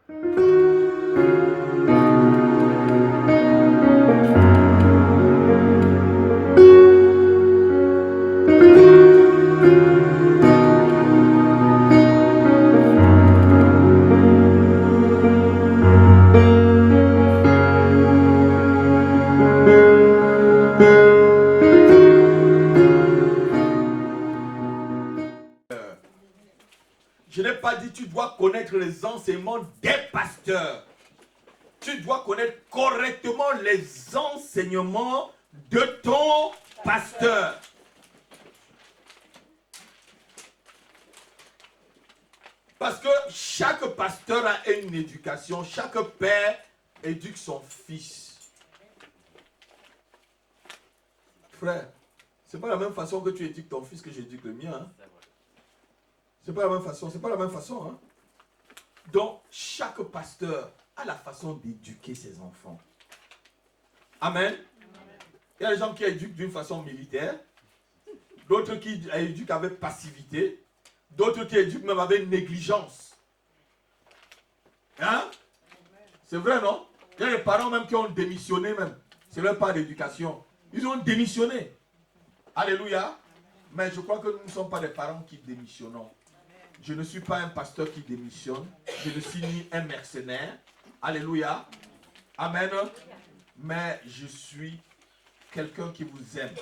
Je n'ai pas dit tu dois connaître les enseignements des pasteurs. Tu dois connaître correctement les enseignements de ton pasteur. Parce que chaque pasteur a une éducation, chaque père éduque son fils. Frère, c'est pas la même façon que tu éduques ton fils que j'éduque le mien. Hein? C'est pas la même façon, c'est pas la même façon. Hein? Donc, chaque pasteur a la façon d'éduquer ses enfants. Amen. Il y a des gens qui éduquent d'une façon militaire, d'autres qui éduquent avec passivité, d'autres qui éduquent même avec négligence. Hein? C'est vrai, non? Il y a des parents même qui ont démissionné même. C'est leur part d'éducation. Ils ont démissionné. Alléluia. Mais je crois que nous ne sommes pas des parents qui démissionnons. Je ne suis pas un pasteur qui démissionne. Je ne suis ni un mercenaire. Alléluia. Amen. Mais je suis quelqu'un qui vous aime.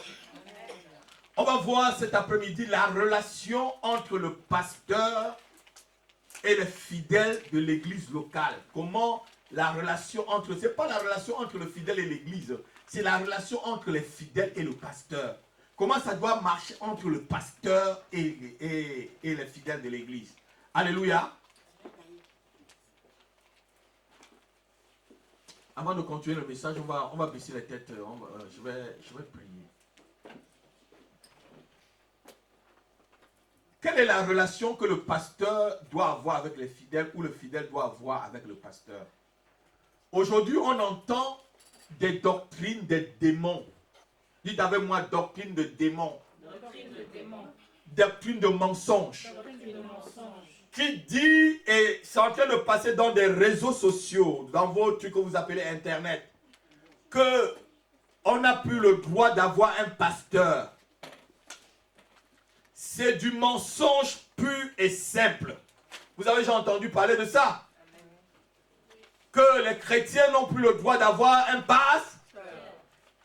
On va voir cet après-midi la relation entre le pasteur et les fidèles de l'église locale. Comment la relation entre... Ce n'est pas la relation entre le fidèle et l'église. C'est la relation entre les fidèles et le pasteur. Comment ça doit marcher entre le pasteur et les fidèles de l'église. Alléluia. Avant de continuer le message, on va baisser les têtes. Je vais prier. Quelle est la relation que le pasteur doit avoir avec les fidèles ou le fidèle doit avoir avec le pasteur? Aujourd'hui, on entend des doctrines des démons. Dites avec moi, doctrine de démons. Doctrine de démons. Doctrine de mensonges. Doctrine de mensonges. Qui dit, et c'est en train de passer dans des réseaux sociaux, dans vos trucs que vous appelez Internet, que on n'a plus le droit d'avoir un pasteur. C'est du mensonge pur et simple. Vous avez déjà entendu parler de ça? Que les chrétiens n'ont plus le droit d'avoir un pasteur.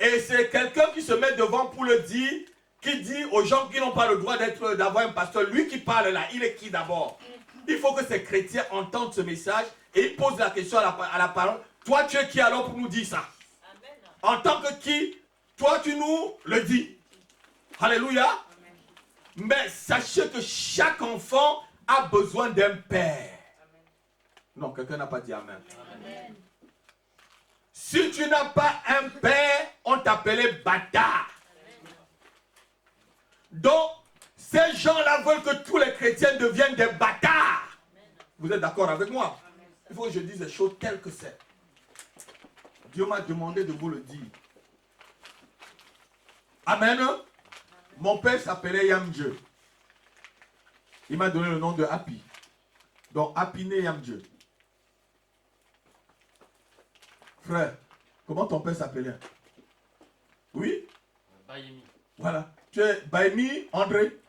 Et c'est quelqu'un qui se met devant pour le dire, qui dit aux gens qui n'ont pas le droit d'avoir un pasteur, lui qui parle là, il est qui d'abord? Il faut que ces chrétiens entendent ce message et ils posent la question à la parole. Toi, tu es qui alors pour nous dire ça? Amen. En tant que qui? Toi, tu nous le dis. Alléluia. Amen. Mais sachez que chaque enfant a besoin d'un père. Amen. Non, quelqu'un n'a pas dit amen. Amen. Si tu n'as pas un père, on t'appelait bâtard. Amen. Donc, ces gens-là veulent que tous les chrétiens deviennent des bâtards. Amen. Vous êtes d'accord avec moi? Amen. Il faut que je dise les choses telles que c'est. Dieu m'a demandé de vous le dire. Amen. Amen. Mon père s'appelait Yamdje. Il m'a donné le nom de Happy. Donc, Happy né Yamdje. Frère, comment ton père s'appelait? Oui? Baïmi. Voilà. Tu es Baïmi André?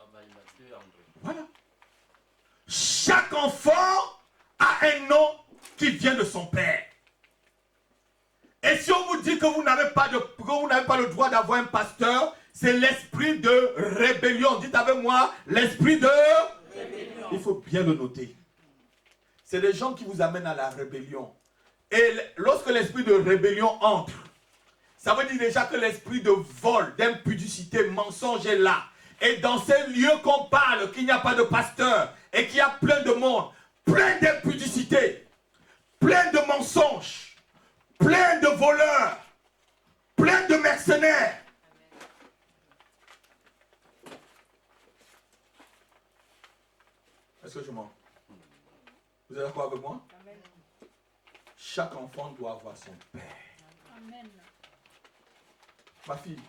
Voilà. Chaque enfant a un nom qui vient de son père. Et si on vous dit que vous n'avez pas le droit d'avoir un pasteur, c'est l'esprit de rébellion. Dites avec moi, l'esprit de rébellion. Il faut bien le noter. C'est des gens qui vous amènent à la rébellion. Et lorsque l'esprit de rébellion entre, ça veut dire déjà que l'esprit de vol, d'impudicité, mensonge est là. Et dans ces lieux qu'on parle, qu'il n'y a pas de pasteur et qu'il y a plein de monde, plein d'impudicité, plein de mensonges, plein de voleurs, plein de mercenaires. Est-ce que je mens? Vous êtes d'accord avec moi? Amen. Chaque enfant doit avoir son père. Amen. Ma fille,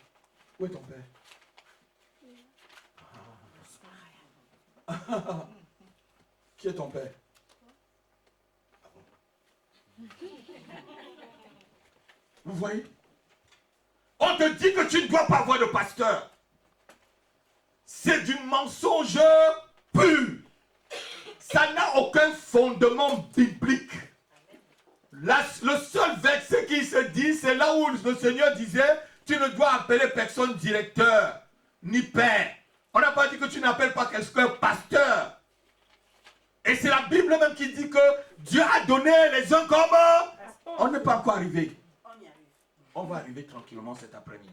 où est ton père? Qui est ton père? Vous voyez? On te dit que tu ne dois pas avoir de pasteur. C'est du mensonge pur. Ça n'a aucun fondement biblique. Le seul verset qui se dit, c'est là où le Seigneur disait, tu ne dois appeler personne directeur, ni père. On n'a pas dit que tu n'appelles pas quelqu'un pasteur. Et c'est la Bible même qui dit que Dieu a donné les uns comme... On n'est pas encore arrivé. On va arriver tranquillement cet après-midi.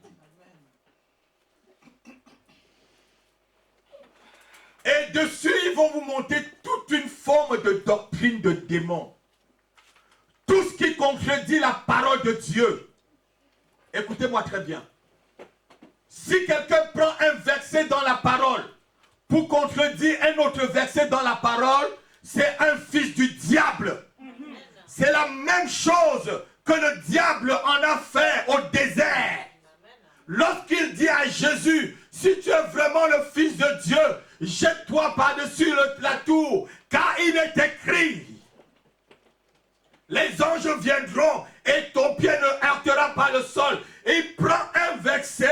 Et dessus, ils vont vous montrer toute une forme de doctrine de démon. Tout ce qui contredit la parole de Dieu. Écoutez-moi très bien. Si quelqu'un prend un verset dans la parole pour contredire un autre verset dans la parole, c'est un fils du diable. C'est la même chose que le diable en a fait au désert. Lorsqu'il dit à Jésus, si tu es vraiment le fils de Dieu, jette-toi par-dessus la tour, car il est écrit, les anges viendront et ton pied ne heurtera pas le sol. Il prend un verset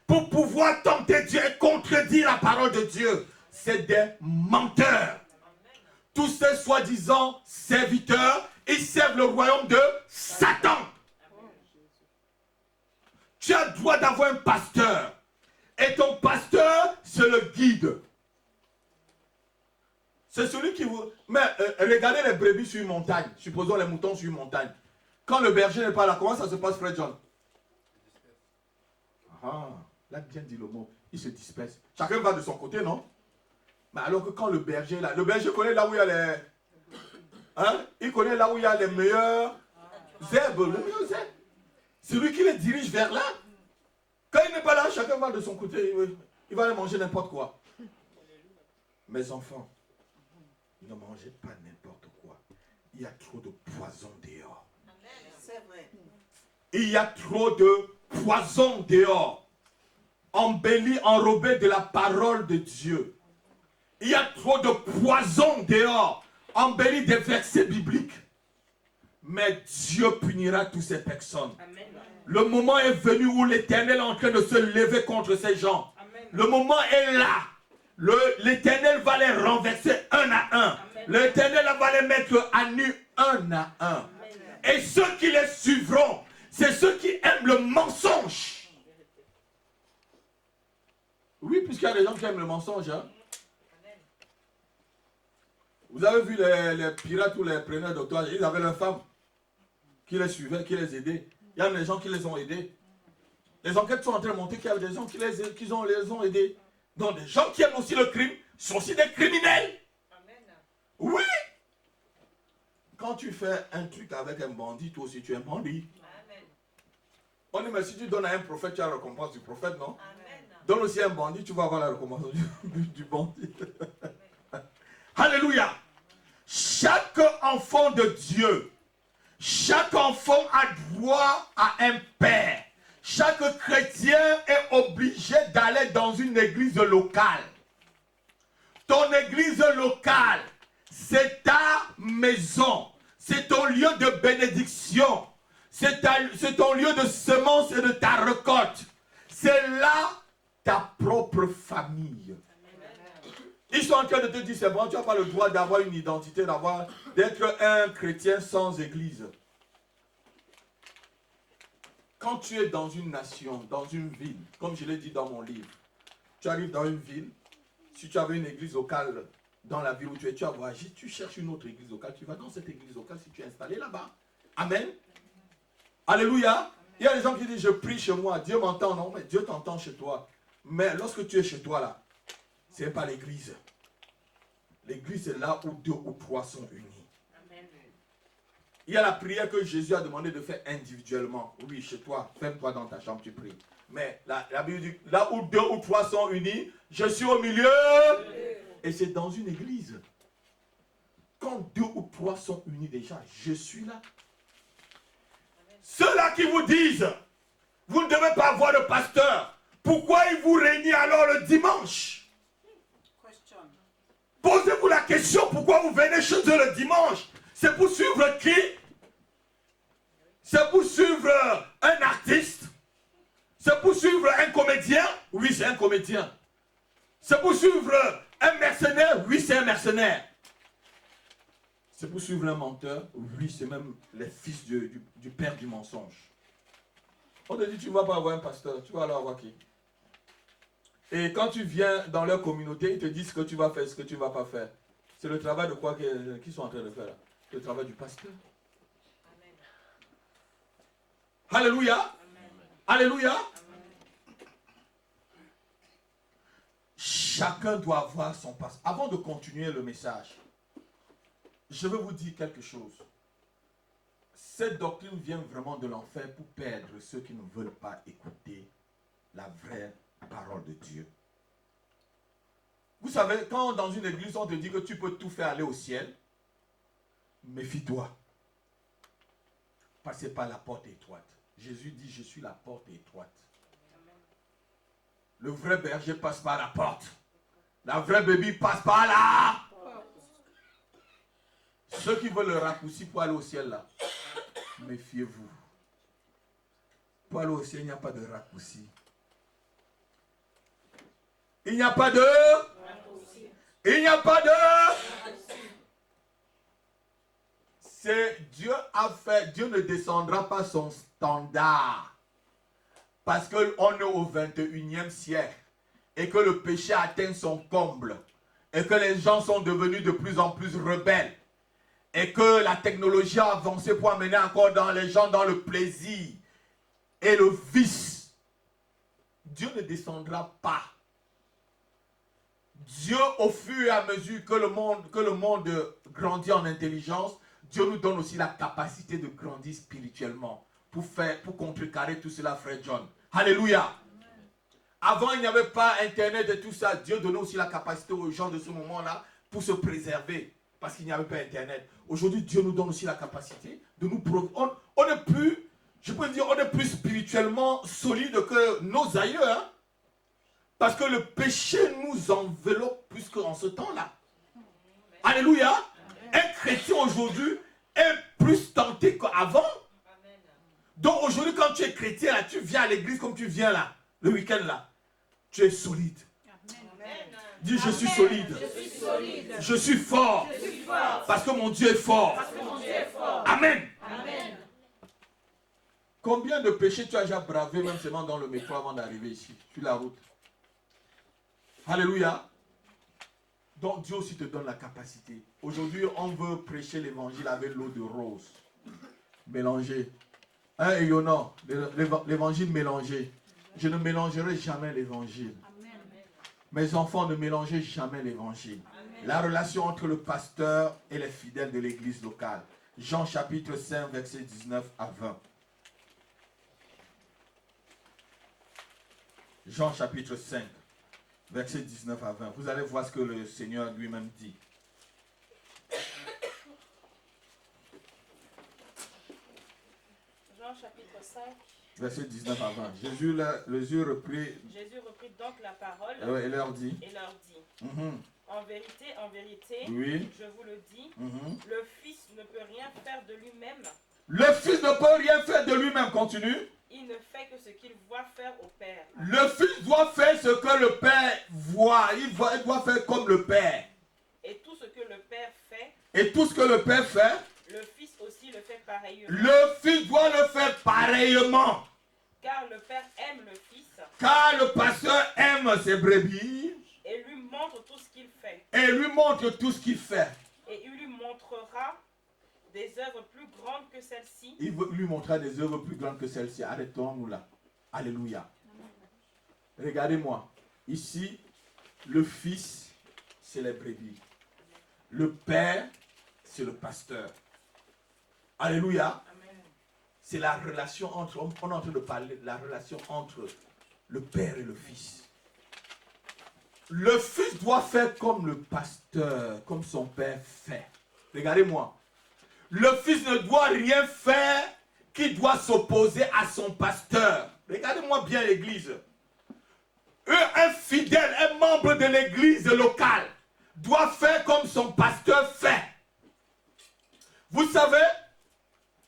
pour pouvoir tenter Dieu et contredire la parole de Dieu. C'est des menteurs. Tous ces soi-disant serviteurs, ils servent le royaume de Satan. Tu as le droit d'avoir un pasteur. Et ton pasteur, c'est le guide. C'est celui qui vous... Mais regardez les brebis sur une montagne. Supposons les moutons sur une montagne. Quand le berger n'est pas là, comment ça se passe, Fred John? Ah, là, bien dit le mot. Il se disperse. Chacun va de son côté, non? Mais alors que quand le berger est là, le berger connaît là où il y a les... Hein? Il connaît là où il y a les meilleurs herbes, les meilleurs herbes. C'est lui qui les dirige vers là. Quand il n'est pas là, chacun va de son côté. Il va aller manger n'importe quoi. Mes enfants, ne mangez pas n'importe quoi. Il y a trop de poison dehors. C'est vrai. Il y a trop de poison dehors. Embelli, enrobé de la parole de Dieu. Il y a trop de poison dehors. Embelli des versets bibliques. Mais Dieu punira toutes ces personnes. Amen. Le moment est venu où l'Éternel est en train de se lever contre ces gens. Amen. Le moment est là. L'Éternel va les renverser un à un. L'Éternel va les mettre à nu un à un. Amen. Et ceux qui les suivront, c'est ceux qui aiment le mensonge. Oui, puisqu'il y a des gens qui aiment le mensonge. Hein? Vous avez vu les pirates ou les preneurs d'otages, ils avaient leurs femmes qui les suivaient, qui les aidaient. Il y a des gens qui les ont aidés. Les enquêtes sont en train de montrer qu'il y a des gens qui les ont aidés. Donc des gens qui aiment aussi le crime sont aussi des criminels. Amen. Oui. Quand tu fais un truc avec un bandit, toi aussi tu es un bandit. Amen. On dit, mais si tu donnes à un prophète, tu as la récompense du prophète, non? Amen. Donne aussi à un bandit, tu vas avoir la récompense du bandit. Alléluia. Chaque enfant de Dieu, chaque enfant a droit à un père. Chaque chrétien est obligé d'aller dans une église locale. Ton église locale, c'est ta maison. C'est ton lieu de bénédiction. C'est ton lieu de semence et de ta récolte. C'est là ta propre famille. Ils sont en train de te dire, c'est bon, tu n'as pas le droit d'avoir une identité, d'être un chrétien sans église. Quand tu es dans une nation, dans une ville, comme je l'ai dit dans mon livre, tu arrives dans une ville, si tu avais une église locale dans la ville où tu es, tu as voyagé, tu cherches une autre église locale, tu vas dans cette église locale si tu es installé là-bas. Amen. Alléluia. Il y a des gens qui disent, je prie chez moi, Dieu m'entend, non, mais Dieu t'entend chez toi. Mais lorsque tu es chez toi là, ce n'est pas l'église. L'église est là où 2 ou 3 sont unis. Amen. Il y a la prière que Jésus a demandé de faire individuellement. Oui, chez toi, ferme-toi dans ta chambre, tu pries. Mais la Bible dit, là où 2 ou 3 sont unis, je suis au milieu. Et c'est dans une église. Quand 2 ou 3 sont unis déjà, je suis là. Ceux-là qui vous disent, vous ne devez pas avoir de pasteur, pourquoi ils vous réunissent alors le dimanche? Posez-vous la question, pourquoi vous venez chez eux le dimanche? C'est pour suivre qui? comédien? Oui, c'est un comédien. C'est pour suivre un mercenaire? Oui, c'est un mercenaire. C'est pour suivre un menteur? Oui, c'est même les fils du père du mensonge. On te dit, tu ne vas pas avoir un pasteur, tu vas alors avoir qui? Et quand tu viens dans leur communauté, ils te disent ce que tu vas faire, ce que tu ne vas pas faire. C'est le travail de quoi qu'ils sont en train de faire là? Le travail du pasteur. Amen. Alléluia. Amen. Alléluia. Amen. Chacun doit avoir son pasteur. Avant de continuer le message, je veux vous dire quelque chose. Cette doctrine vient vraiment de l'enfer pour perdre ceux qui ne veulent pas écouter la vraie parole de Dieu. Vous savez, quand dans une église on te dit que tu peux tout faire aller au ciel, méfie-toi. Passez par la porte étroite. Jésus dit, je suis la porte étroite. Le vrai berger passe par la porte. La vraie brebis passe par là. Ceux qui veulent le raccourci pour aller au ciel là, méfiez-vous. Pour aller au ciel, il n'y a pas de raccourci. Il n'y a pas de... Il n'y a pas de... C'est Dieu a fait, Dieu ne descendra pas son standard. Parce qu'on est au 21e siècle. Et que le péché atteint son comble. Et que les gens sont devenus de plus en plus rebelles. Et que la technologie a avancé pour amener encore les gens dans le plaisir et le vice. Dieu ne descendra pas. Dieu, au fur et à mesure que le monde grandit en intelligence, Dieu nous donne aussi la capacité de grandir spirituellement pour contrecarrer tout cela, frère John. Alléluia. Amen. Avant, il n'y avait pas Internet et tout ça. Dieu donnait aussi la capacité aux gens de ce moment-là pour se préserver parce qu'il n'y avait pas Internet. Aujourd'hui, Dieu nous donne aussi la capacité de nous... On est plus, je peux dire, on est plus spirituellement solide que nos aïeux, hein? Parce que le péché nous enveloppe plus qu'en ce temps-là. Alléluia. Un chrétien aujourd'hui est plus tenté qu'avant. Donc aujourd'hui, quand tu es chrétien, là, tu viens à l'église comme tu viens là, le week-end là, tu es solide. Dis, je suis solide. Je suis fort. Parce que mon Dieu est fort. Amen. Combien de péchés tu as déjà bravé même seulement dans le métro avant d'arriver ici, sur la route? Alléluia. Donc Dieu aussi te donne la capacité. Aujourd'hui, on veut prêcher l'évangile avec l'eau de rose. Mélangée. Hein, et non, l'évangile mélangé. Je ne mélangerai jamais l'évangile. Mes enfants, ne mélangez jamais l'évangile. La relation entre le pasteur et les fidèles de l'église locale. Jean chapitre 5, versets 19 à 20. Jean chapitre 5. Verset 19 à 20. Vous allez voir ce que le Seigneur lui-même dit. Jean chapitre 5. Verset 19 à 20. Jésus reprit donc la parole et leur dit. En vérité, oui, je vous le dis, le Fils ne peut rien faire de lui-même. Le Fils ne peut rien faire de lui-même. Continue. Il ne fait que ce qu'il voit faire au Père. Le Fils doit faire ce que le Père voit. Il doit faire comme le Père. Et tout ce que le Père fait. Et tout ce que le Père fait. Le Fils aussi le fait pareillement. Le Fils doit le faire pareillement. Car le Père aime le Fils. Car le pasteur aime ses brebis. Et lui montre tout ce qu'il fait. Et lui montre tout ce qu'il fait. Et il lui montrera des œuvres plus grandes que celle-ci. Il lui montrera des œuvres plus grandes que celle-ci. Arrêtons-nous là. Alléluia. Regardez-moi. Ici, le Fils, c'est les brebis. Le Père, c'est le pasteur. Alléluia. C'est la relation entre, on est en train de parler de la relation entre le Père et le Fils. Le Fils doit faire comme le pasteur, comme son Père fait. Regardez-moi. Le Fils ne doit rien faire qui doit s'opposer à son pasteur. Regardez-moi bien l'église. Un fidèle, un membre de l'église locale doit faire comme son pasteur fait. Vous savez,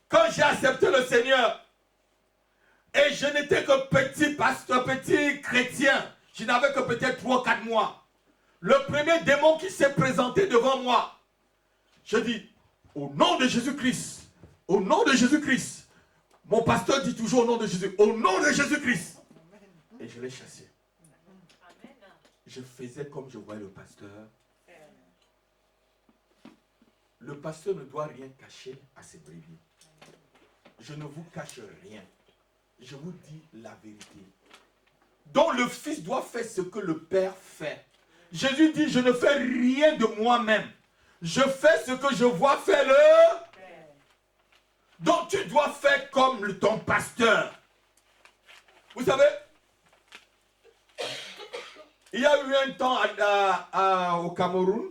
quand j'ai accepté le Seigneur et je n'étais que petit pasteur, petit chrétien. Je n'avais que peut-être 3 ou 4 mois. Le premier démon qui s'est présenté devant moi, je dis, au nom de Jésus-Christ, au nom de Jésus-Christ. Mon pasteur dit toujours au nom de Jésus, au nom de Jésus-Christ. Et je l'ai chassé. Je faisais comme je voyais le pasteur. Le pasteur ne doit rien cacher à ses brebis. Je ne vous cache rien. Je vous dis la vérité. Donc le Fils doit faire ce que le Père fait. Jésus dit, je ne fais rien de moi-même. Je fais ce que je vois faire le Père. Donc tu dois faire comme ton pasteur. Vous savez, il y a eu un temps au Cameroun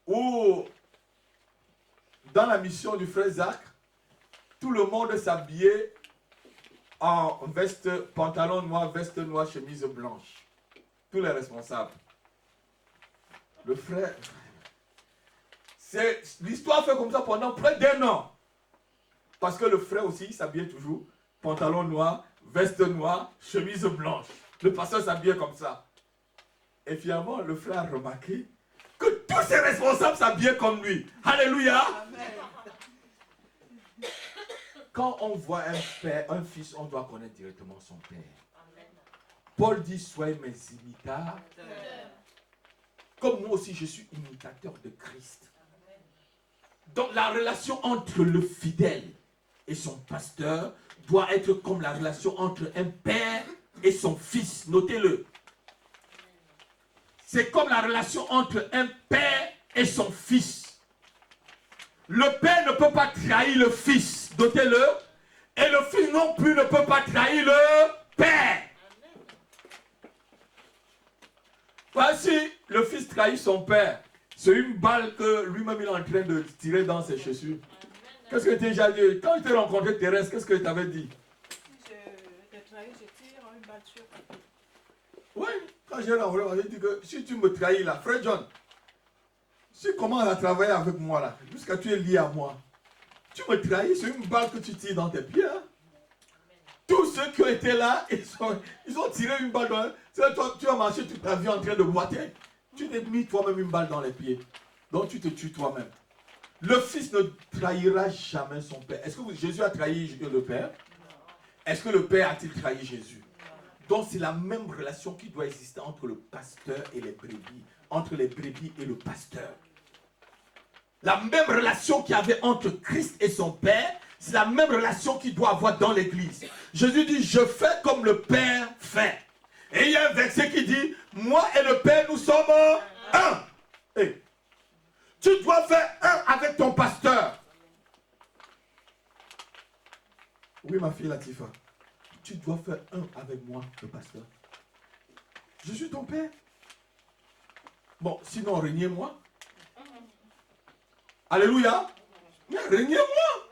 où, dans la mission du frère Zach, tout le monde s'habillait en veste, pantalon noir, veste noire, chemise blanche. Tous les responsables. Le frère... L'histoire fait comme ça pendant près d'1 an. Parce que le frère aussi s'habillait toujours, pantalon noir, veste noire, chemise blanche. Le pasteur s'habillait comme ça. Et finalement, le frère a remarqué que tous ses responsables s'habillaient comme lui. Alléluia. Amen. Quand on voit un père, un fils, on doit connaître directement son père. Amen. Paul dit, soyez mes imitateurs. Comme moi aussi, je suis imitateur de Christ. Amen. Donc la relation entre le fidèle et son pasteur doit être comme la relation entre un père et son fils. Notez-le. C'est comme la relation entre un père et son fils. Le père ne peut pas trahir le fils. Notez-le. Et le fils non plus ne peut pas trahir le père. Voici, le fils trahit son père. C'est une balle que lui-même il est en train de tirer dans ses chaussures. Qu'est-ce que tu as déjà dit? Quand tu t'es rencontré Thérèse, qu'est-ce que tu avais dit? Je trahis, je tire une balle sur. Oui, quand j'ai rencontré, on m'a dit que si tu me trahis là, frère John, si tu commences à travailler avec moi là, jusqu'à tu es lié à moi, tu me trahis, c'est une balle que tu tires dans tes pieds. Hein? Tous ceux qui ont été là, ils ont tiré une balle dans... Toi, tu as marché toute ta vie en train de boiter. Tu t'es mis toi-même une balle dans les pieds. Donc tu te tues toi-même. Le fils ne trahira jamais son père. Est-ce que Jésus a trahi le père? Est-ce que le père a-t-il trahi Jésus? Donc c'est la même relation qui doit exister entre le pasteur et les brebis. Entre les brebis et le pasteur. La même relation qu'il y avait entre Christ et son père, c'est la même relation qu'il doit avoir dans l'église. Jésus dit, je fais comme le Père fait. Et il y a un verset qui dit, moi et le Père, nous sommes un. Hey. Tu dois faire un avec ton pasteur. Oui, ma fille Latifa. Tu dois faire un avec moi, le pasteur. Je suis ton père. Bon, sinon, régnez-moi. Alléluia. Mais régnez-moi.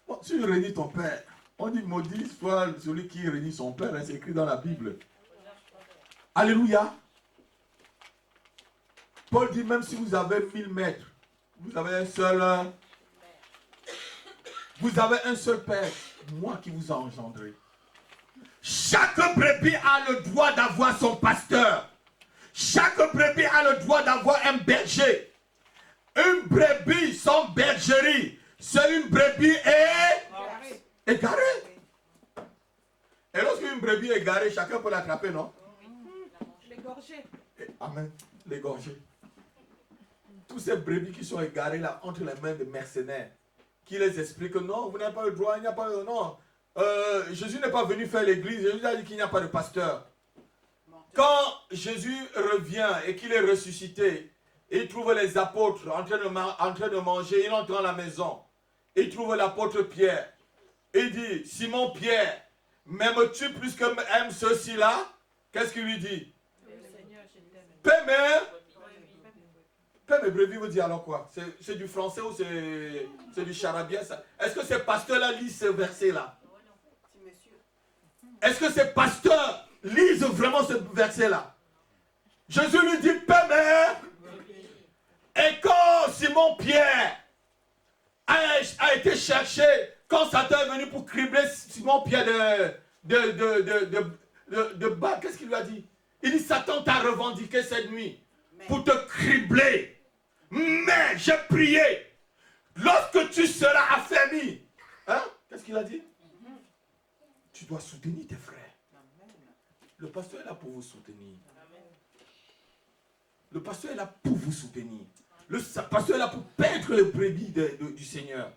Bon, si je régnis ton père, on dit maudit soit celui qui régnie son père. Hein, c'est écrit dans la Bible. Alléluia. Paul dit même si vous avez 1000 maîtres, vous avez un seul... Vous avez un seul père, moi qui vous a engendré. Chaque brebis a le droit d'avoir son pasteur. Chaque brebis a le droit d'avoir un berger. Une brebis sans bergerie, c'est une brebis égarée. Et lorsqu'une brebis est égarée, chacun peut l'attraper, non? L'égorger. Amen. L'égorger. Tous ces brebis qui sont égarées là entre les mains de mercenaires, qui les expliquent que non, vous n'avez pas le droit, il n'y a pas le... Non. Jésus n'est pas venu faire l'église, Jésus a dit qu'il n'y a pas de pasteur. Quand Jésus revient et qu'il est ressuscité, il trouve les apôtres en train de manger, il entre dans la maison. Il trouve l'apôtre Pierre. Il dit, Simon Pierre, m'aimes-tu plus que aime ceux-ci-là? Qu'est-ce qu'il lui dit? Paix mes brebis vous dit alors quoi? C'est du français ou c'est du charabia ça? Est-ce que ces pasteurs-là lisent ce verset-là? Est-ce que ces pasteurs lisent vraiment ce verset-là? Jésus lui dit, paix. Et quand Simon Pierre a a été cherché quand Satan est venu pour cribler Simon-Pierre de bas. Qu'est-ce qu'il lui a dit? Il dit, Satan t'a revendiqué cette nuit pour te cribler. Mais j'ai prié. Lorsque tu seras affermi, hein? Qu'est-ce qu'il a dit? Tu dois soutenir tes frères. Le pasteur est là pour vous soutenir. Le pasteur est là pour vous soutenir. Le pasteur est là pour paître les brebis du Seigneur.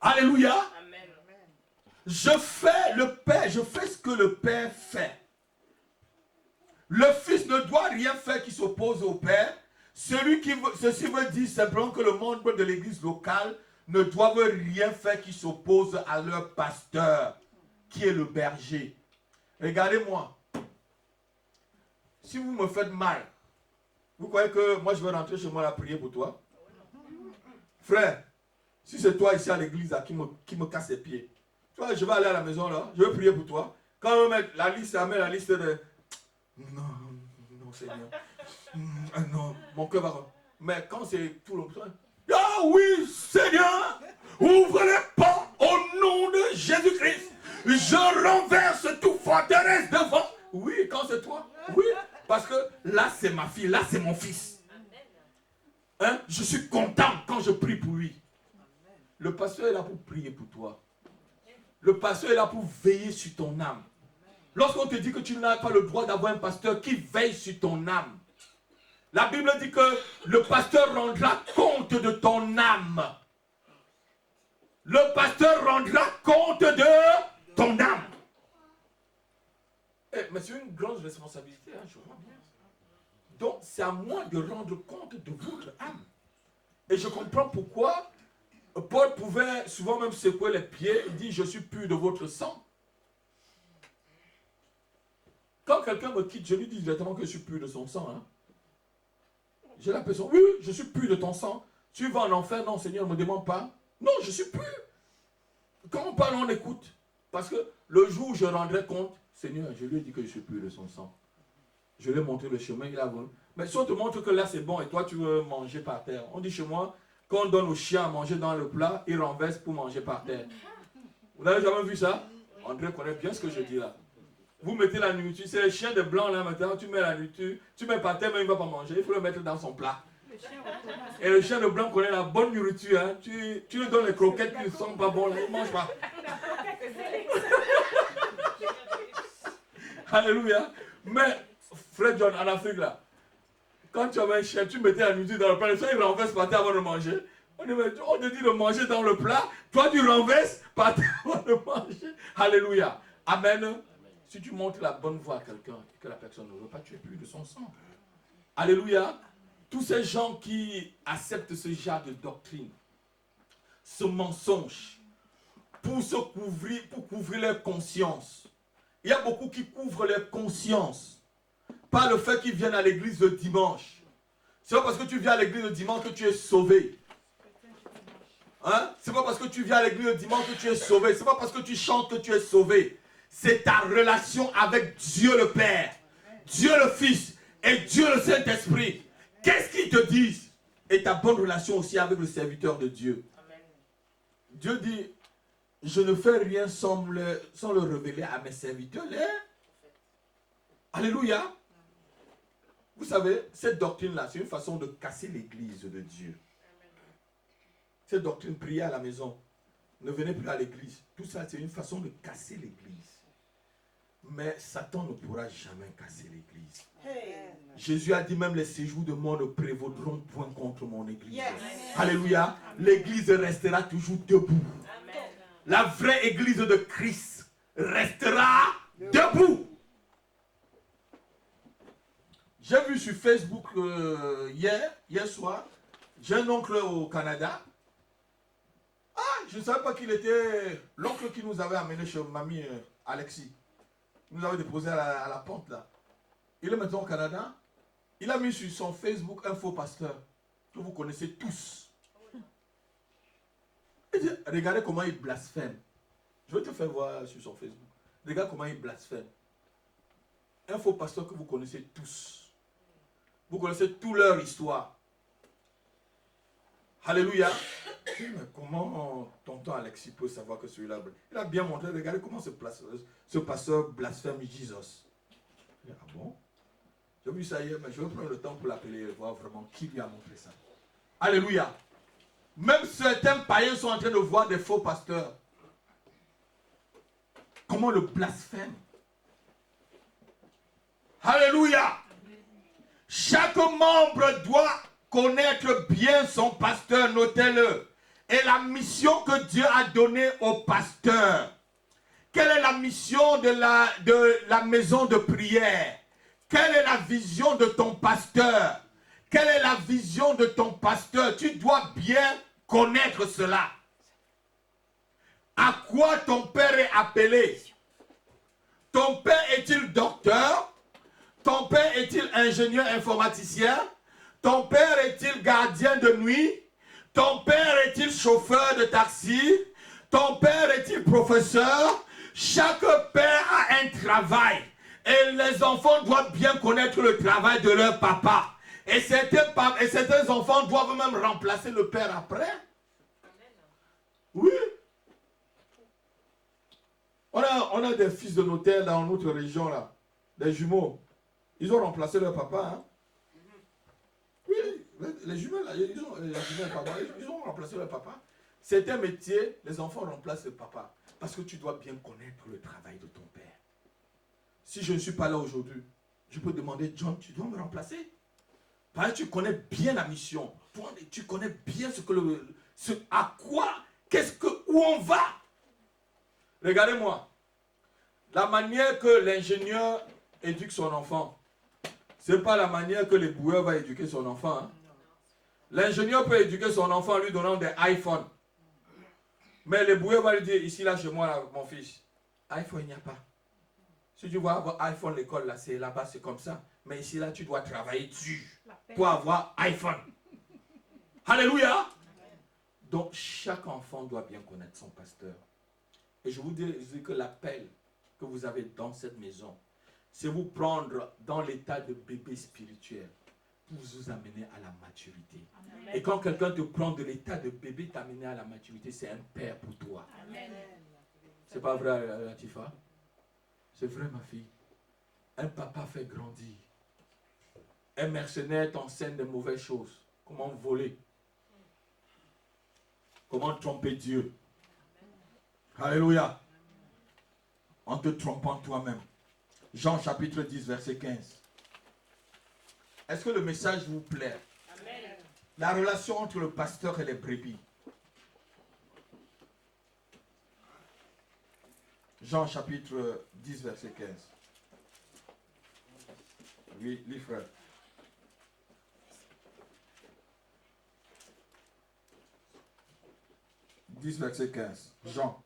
Alléluia. Amen. Je fais le Père, je fais ce que le Père fait. Le Fils ne doit rien faire qui s'oppose au Père. Ceci veut dire simplement que le membre de l'église locale ne doivent rien faire qui s'oppose à leur pasteur, qui est le berger. Regardez-moi. Si vous me faites mal, vous croyez que moi je vais rentrer chez moi à prier pour toi? Frère, si c'est toi ici à l'église qui me casse les pieds, toi, je vais aller à la maison là, je vais prier pour toi. Quand on met la liste de... Non, Seigneur. Non, mon cœur va... Mais quand c'est tout le monde... Ah oui, Seigneur, ouvre les portes au nom de Jésus-Christ. Je renverse toute forteresse devant. Oui, quand c'est toi. Oui, parce que là c'est ma fille, là c'est mon fils. Hein? Je suis content quand je prie pour lui. Le pasteur est là pour prier pour toi. Le pasteur est là pour veiller sur ton âme. Lorsqu'on te dit que tu n'as pas le droit d'avoir un pasteur qui veille sur ton âme, la Bible dit que le pasteur rendra compte de ton âme. Le pasteur rendra compte de ton âme. Mais c'est une grande responsabilité, hein, je vois bien. Donc, c'est à moi de rendre compte de votre âme. Et je comprends pourquoi Paul pouvait souvent même secouer les pieds et dire, je suis pur de votre sang. Quand quelqu'un me quitte, je lui dis directement que je suis pur de son sang. Hein. J'ai l'impression, oui, je suis pur de ton sang. Tu vas en enfer? Non, Seigneur, ne me demande pas. Non, je suis pur. Quand on parle, on écoute. Parce que le jour où je rendrai compte, Seigneur, je lui ai dit que je suis pur de son sang. Je lui ai montré le chemin, il a voulu. Mais si on te montre que là c'est bon et toi tu veux manger par terre, on dit chez moi, quand on donne au chien à manger dans le plat, il renverse pour manger par terre. Vous n'avez jamais vu ça? André connaît bien ce que je dis là. Vous mettez la nourriture, c'est le chien de blanc là maintenant, tu mets la nourriture, tu mets par terre mais il ne va pas manger, il faut le mettre dans son plat. Et le chien de blanc connaît la bonne nourriture, hein. Tu lui donnes les croquettes qui ne sont pas bonnes, il ne mange pas. Alléluia. Mais, frère John, en Afrique là, quand tu avais un chien, tu mettais la nourriture dans le plat, le chien il renverse par terre avant de manger. On te dit de manger dans le plat, toi tu renverses par terre avant de manger. Alléluia. Amen. Si tu montres la bonne voie à quelqu'un et que la personne ne veut pas, tu es plus de son sang. Alléluia. Tous ces gens qui acceptent ce genre de doctrine, ce mensonge, pour couvrir leur conscience. Il y a beaucoup qui couvrent leur conscience par le fait qu'ils viennent à l'église le dimanche. C'est pas parce que tu viens à l'église le dimanche que tu es sauvé. Hein? C'est pas parce que tu viens à l'église le dimanche que tu es sauvé. C'est pas parce que tu chantes que tu es sauvé. C'est ta relation avec Dieu le Père, Dieu le Fils et Dieu le Saint-Esprit. Qu'est-ce qu'ils te disent? Et ta bonne relation aussi avec le serviteur de Dieu. Amen. Dieu dit, je ne fais rien sans le révéler à mes serviteurs. Alléluia. Vous savez, cette doctrine-là, c'est une façon de casser l'église de Dieu. Cette doctrine, prier à la maison, ne venez plus à l'église. Tout ça, c'est une façon de casser l'église. Mais Satan ne pourra jamais casser l'église. Hey. Jésus a dit même les séjours de mort ne prévaudront point contre mon église. Yes. Alléluia. L'église restera toujours debout. Amen. La vraie église de Christ restera debout. J'ai vu sur Facebook hier soir, j'ai un oncle au Canada. Ah, je ne savais pas qu'il était l'oncle qui nous avait amené chez mamie Alexis. Il nous avait déposé à la pente là. Il est maintenant au Canada. Il a mis sur son Facebook un faux pasteur que vous connaissez tous. Et dit, regardez comment il blasphème. Je vais te faire voir sur son Facebook. Regarde comment il blasphème. Un faux pasteur que vous connaissez tous. Vous connaissez toute leur histoire. Alléluia. Mais comment tonton Alexis peut savoir que celui-là... Il a bien montré, regardez comment ce pasteur blasphème Jesus. Ah bon? J'ai vu ça hier, mais je vais prendre le temps pour l'appeler et voir vraiment qui lui a montré ça. Alléluia. Même certains païens sont en train de voir des faux pasteurs. Comment le blasphème. Alléluia. Chaque membre doit connaître bien son pasteur, notez-le. Et la mission que Dieu a donnée au pasteur. Quelle est la mission de la maison de prière? Quelle est la vision de ton pasteur? Quelle est la vision de ton pasteur? Tu dois bien connaître cela. À quoi ton père est appelé? Ton père est-il docteur? Ton père est-il ingénieur informaticien? Ton père est-il gardien de nuit? Ton père est-il chauffeur de taxi? Ton père est-il professeur? Chaque père a un travail. Et les enfants doivent bien connaître le travail de leur papa. Et certains enfants doivent même remplacer le père après. Oui. On a des fils de notaires dans notre région là. Des jumeaux. Ils ont remplacé leur papa. Hein? Oui, les jumeaux là, ils ont remplacé leur papa. Certains métiers, les enfants remplacent le papa. Parce que tu dois bien connaître le travail de ton père. Si je ne suis pas là aujourd'hui, je peux demander, John, tu dois me remplacer. Parce que tu connais bien la mission. Tu connais bien à quoi, où on va. Regardez-moi. La manière que l'ingénieur éduque son enfant, ce n'est pas la manière que l'éboueur va éduquer son enfant. Hein. L'ingénieur peut éduquer son enfant en lui donnant des iPhones. Mais l'éboueur va lui dire, ici là chez moi, là, mon fils, iPhone il n'y a pas. Si tu veux avoir iPhone, l'école là, c'est là-bas, c'est comme ça. Mais ici là, tu dois travailler dessus pour avoir iPhone. Alléluia. Donc chaque enfant doit bien connaître son pasteur. Et je vous dis que l'appel que vous avez dans cette maison, c'est vous prendre dans l'état de bébé spirituel pour vous amener à la maturité. Amen. Et quand quelqu'un te prend de l'état de bébé, t'amener à la maturité, c'est un père pour toi. C'est pas vrai, Latifa? C'est vrai, ma fille. Un papa fait grandir. Un mercenaire t'enseigne de mauvaises choses. Comment voler. Comment tromper Dieu. Alléluia. En te trompant toi-même. Jean chapitre 10, verset 15. Est-ce que le message vous plaît? Amen. La relation entre le pasteur et les brebis. Jean chapitre 10, verset 15. Oui, les frères. « 10, verset 15. Jean.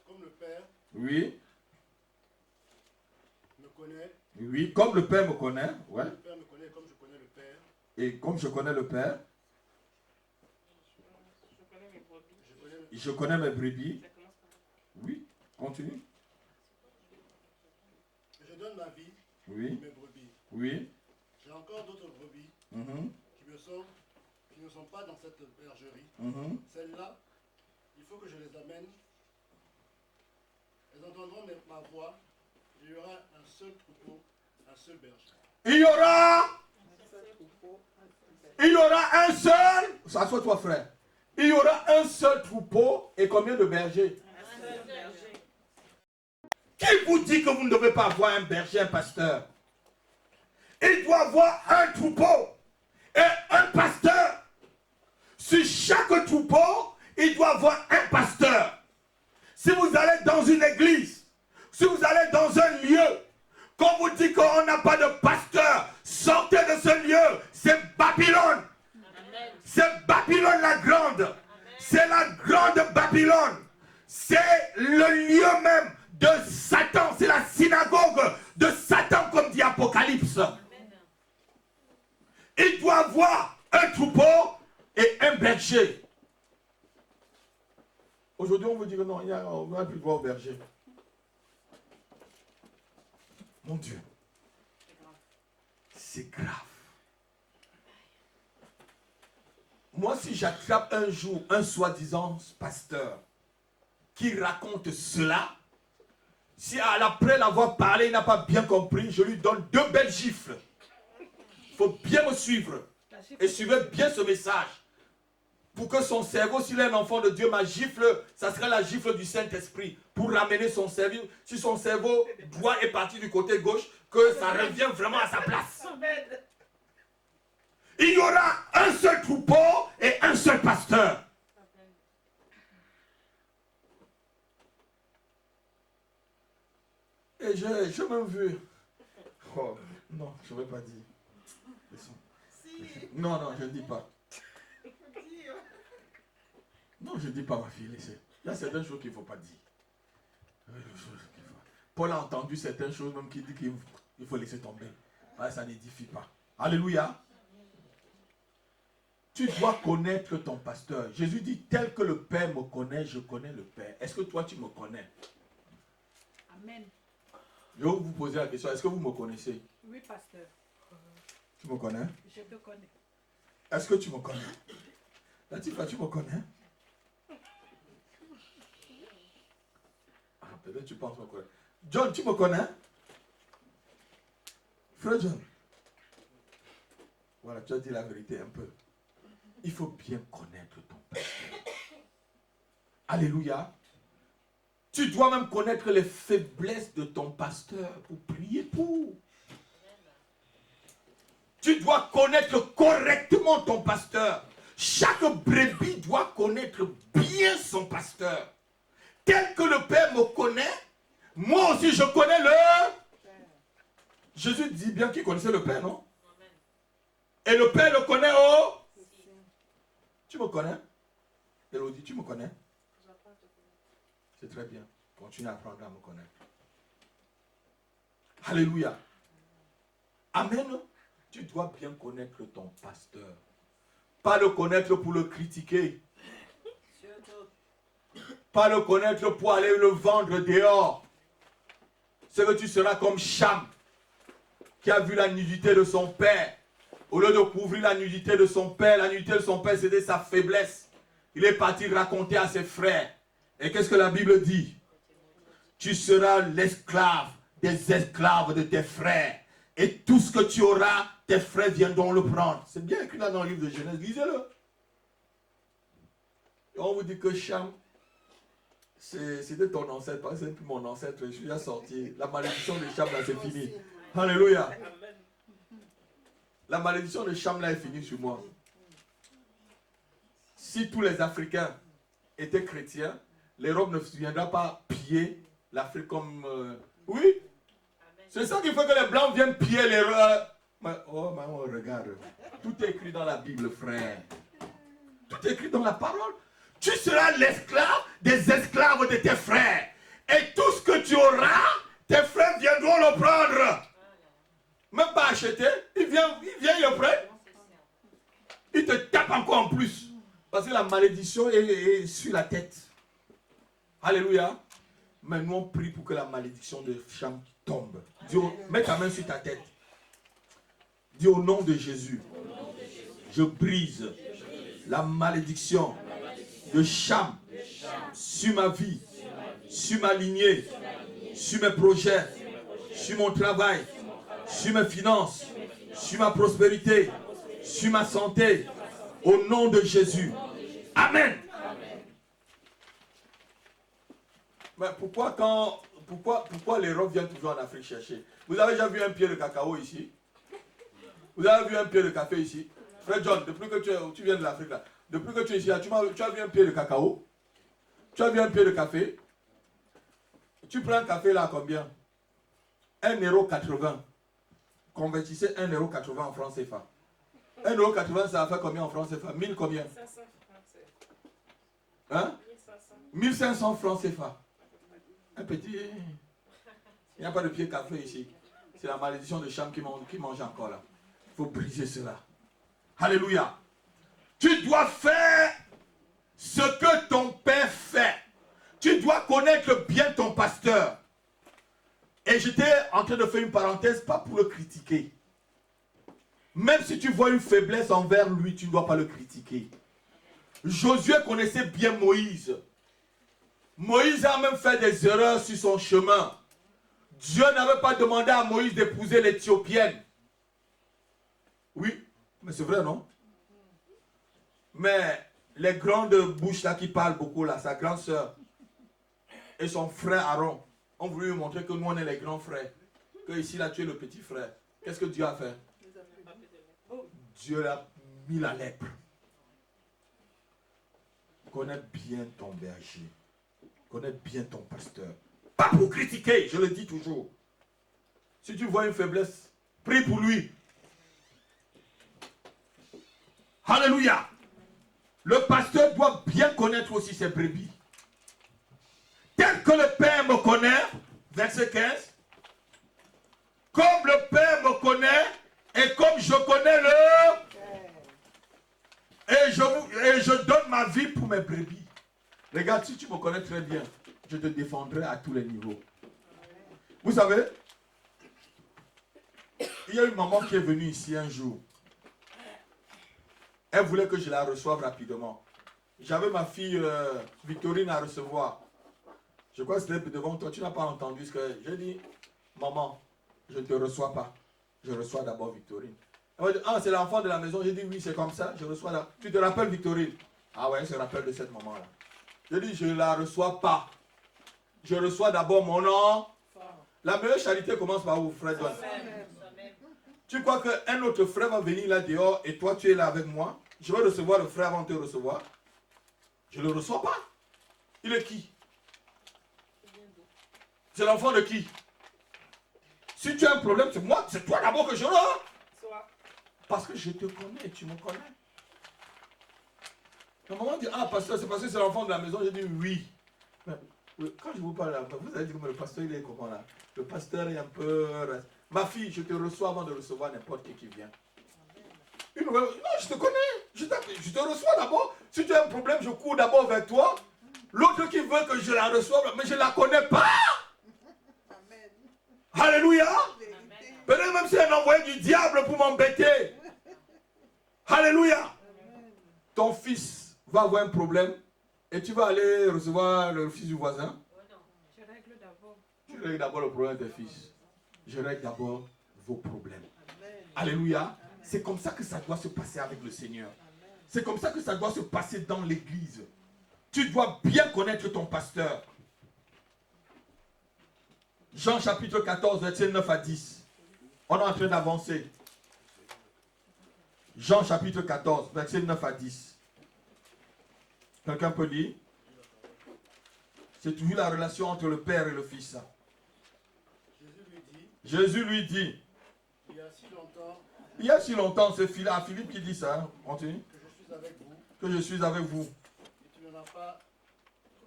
Comme le Père oui. me connaît. Oui, comme le Père me connaît. Ouais. Le Père me connaît comme je connais le Père. Et comme je connais le Père. Je connais mes brebis. Oui, continue. Je donne ma vie. Oui. Mes brebis. Oui. J'ai encore d'autres brebis qui ne sont pas dans cette bergerie. Celles-là, il faut que je les amène. Elles entendront ma voix. Il y aura un seul troupeau, un seul berger. Il y aura un seul. Assois-toi, frère. Il y aura un seul troupeau et combien de bergers? Un seul berger. Qui vous dit que vous ne devez pas avoir un berger, un pasteur? Il doit avoir un troupeau et un pasteur. Sur chaque troupeau, il doit avoir un pasteur. Si vous allez dans une église, si vous allez dans un lieu, quand vous dites qu'on n'a pas de pasteur, sortez de ce lieu. C'est Babylone. C'est Babylone la grande. C'est la grande Babylone. C'est le lieu même de Satan. C'est la synagogue de Satan, comme dit Apocalypse. Il doit avoir un troupeau et un berger. Aujourd'hui, on vous dit que non, on n'a plus le droit au berger. Mon Dieu, c'est grave. Moi, si j'attrape un jour un soi-disant pasteur qui raconte cela, si après l'avoir parlé, il n'a pas bien compris, je lui donne 2 belles gifles. Il faut bien me suivre et suivez bien ce message. Pour que son cerveau, s'il est un enfant de Dieu, ma gifle, ça sera la gifle du Saint-Esprit. Pour ramener son cerveau, si son cerveau droit est parti du côté gauche, que ça revienne vraiment à sa place. Il y aura un seul troupeau et un seul pasteur. Et j'ai même vu. Oh, non, je ne vais pas dire. Non, non, je ne dis pas. Non, je ne dis pas, ma fille. Laissez. Il y a certaines choses qu'il ne faut pas dire. Paul a entendu certaines choses même qui dit qu'il faut laisser tomber. Ah, ça n'édifie pas. Alléluia. Tu dois connaître ton pasteur. Jésus dit, tel que le Père me connaît, je connais le Père. Est-ce que toi, tu me connais? Amen. Je vais vous poser la question, est-ce que vous me connaissez? Oui, pasteur. Tu me connais? Je te connais. Est-ce que tu me connais? Latifa, tu me connais? Ah, peut-être tu penses me connaître. John, tu me connais? Frère John. Voilà, tu as dit la vérité un peu. Il faut bien connaître ton pasteur. Alléluia. Tu dois même connaître les faiblesses de ton pasteur pour prier pour. Tu dois connaître correctement ton pasteur. Chaque brebis doit connaître bien son pasteur. Tel que le Père me connaît, moi aussi je connais le Père. Jésus dit bien qu'il connaissait le Père, non? Et le Père le connaît au... Tu me connais? Élodie, tu me connais? C'est très bien. Continue à apprendre à me connaître. Alléluia. Amen. Tu dois bien connaître ton pasteur. Pas le connaître pour le critiquer. Pas le connaître pour aller le vendre dehors. C'est que tu seras comme Cham, qui a vu la nudité de son père. Au lieu de couvrir la nudité de son père, la nudité de son père, c'était sa faiblesse. Il est parti raconter à ses frères. Et qu'est-ce que la Bible dit? Tu seras l'esclave des esclaves de tes frères. Et tout ce que tu auras, tes frères viendront le prendre. C'est bien écrit là dans le livre de Genèse. Lisez-le. Et on vous dit que Cham, c'était ton ancêtre. C'est plus mon ancêtre. Je suis déjà sorti. La malédiction de Cham là, c'est fini. Alléluia. La malédiction de Cham là est finie sur moi. Si tous les Africains étaient chrétiens, l'Europe ne viendra pas piller l'Afrique comme... Oui. C'est ça qui fait que les Blancs viennent piller les... Oh, maman, regarde. Tout est écrit dans la Bible, frère. Tout est écrit dans la parole. Tu seras l'esclave des esclaves de tes frères. Et tout ce que tu auras, tes frères viendront le prendre. Même pas acheter. Il vient le prendre. Il te tape encore en plus. Parce que la malédiction est sur la tête. Alléluia. Mais nous on prie pour que la malédiction de Cham tombe. Dis, mets ta main sur ta tête. Dis au nom de Jésus. Je brise la malédiction de Cham sur ma vie, sur ma lignée, sur mes projets, sur mon travail, sur mes finances, sur ma prospérité, sur ma santé. Au nom de Jésus. Amen. Mais pourquoi l'Europe vient toujours en Afrique chercher? Vous avez déjà vu un pied de cacao ici? Vous avez vu un pied de café ici? Frère John, depuis que tu viens de l'Afrique là, depuis que tu es ici, tu as vu un pied de cacao? Tu as vu un pied de café? Tu prends un café là à combien? 1,80 €. Convertissez 1,80 € en francs CFA. 1,80 €, ça fait combien en francs CFA? 1000 combien? 500 francs CFA. Hein? 1500 francs CFA. Un petit. Il n'y a pas de pied café ici. C'est la malédiction de Cham qui mange encore là. Il faut briser cela. Alléluia. Tu dois faire ce que ton père fait. Tu dois connaître bien ton pasteur. Et j'étais en train de faire une parenthèse, pas pour le critiquer. Même si tu vois une faiblesse envers lui, tu ne dois pas le critiquer. Josué connaissait bien Moïse. Moïse a même fait des erreurs sur son chemin. Dieu n'avait pas demandé à Moïse d'épouser l'Éthiopienne. Oui, mais c'est vrai, non? Mais les grandes bouches là qui parlent beaucoup là, sa grande sœur et son frère Aaron ont voulu lui montrer que nous on est les grands frères. Que ici là tu es le petit frère. Qu'est-ce que Dieu a fait? Dieu a mis la lèpre. Connais bien ton berger. Connais bien ton pasteur. Pas pour critiquer, je le dis toujours. Si tu vois une faiblesse, prie pour lui. Alléluia. Le pasteur doit bien connaître aussi ses brebis. Tel que le Père me connaît, verset 15, comme le Père me connaît et comme je connais le... Et je donne ma vie pour mes brebis. Regarde, si tu me connais très bien, je te défendrai à tous les niveaux. Vous savez, il y a une maman qui est venue ici un jour. Elle voulait que je la reçoive rapidement. J'avais ma fille Victorine à recevoir. Je crois que c'était devant toi. Tu n'as pas entendu ce que j'ai dit. Maman, je ne te reçois pas. Je reçois d'abord Victorine. Elle m'a dit, ah, c'est l'enfant de la maison. J'ai dit, oui, c'est comme ça. Je reçois là. Tu te rappelles Victorine? Ah ouais, je me rappelle de cette maman-là. J'ai dit, je ne la reçois pas. Je reçois d'abord mon nom. La meilleure charité commence par vous, frère John. Tu crois qu'un autre frère va venir là dehors et toi tu es là avec moi? Je vais recevoir le frère avant de te recevoir. Je ne le reçois pas. Il est qui? C'est l'enfant de qui? Si tu as un problème, c'est moi, c'est toi d'abord que je reçois. Parce que je te connais, tu me connais. La maman dit, ah pasteur, c'est parce que c'est l'enfant de la maison. J'ai dit oui. Mais, quand je vous parle, vous avez dit que le pasteur il est comment là? Le pasteur est un peu... Ma fille, je te reçois avant de recevoir n'importe qui vient. Une nouvelle... Non, je te connais. Je te reçois d'abord. Si tu as un problème, je cours d'abord vers toi. L'autre qui veut que je la reçoive, mais je ne la connais pas. Amen. Alléluia. Peut-être même si elle a envoyé du diable pour m'embêter. Alléluia. Amen. Ton fils va avoir un problème et tu vas aller recevoir le fils du voisin. Je règle d'abord. Tu règles d'abord le problème de tes fils. Je règle d'abord vos problèmes. Amen. Alléluia. C'est comme ça que ça doit se passer avec le Seigneur. C'est comme ça que ça doit se passer dans l'église. Tu dois bien connaître ton pasteur. Jean chapitre 14, verset 9 à 10. On est en train d'avancer. Jean chapitre 14, verset 9 à 10. Quelqu'un peut lire? C'est toujours la relation entre le Père et le Fils. Jésus lui dit, il y a si longtemps, c'est Philippe qui dit ça. Hein? Continue. Que je suis avec vous. Et tu ne m'as pas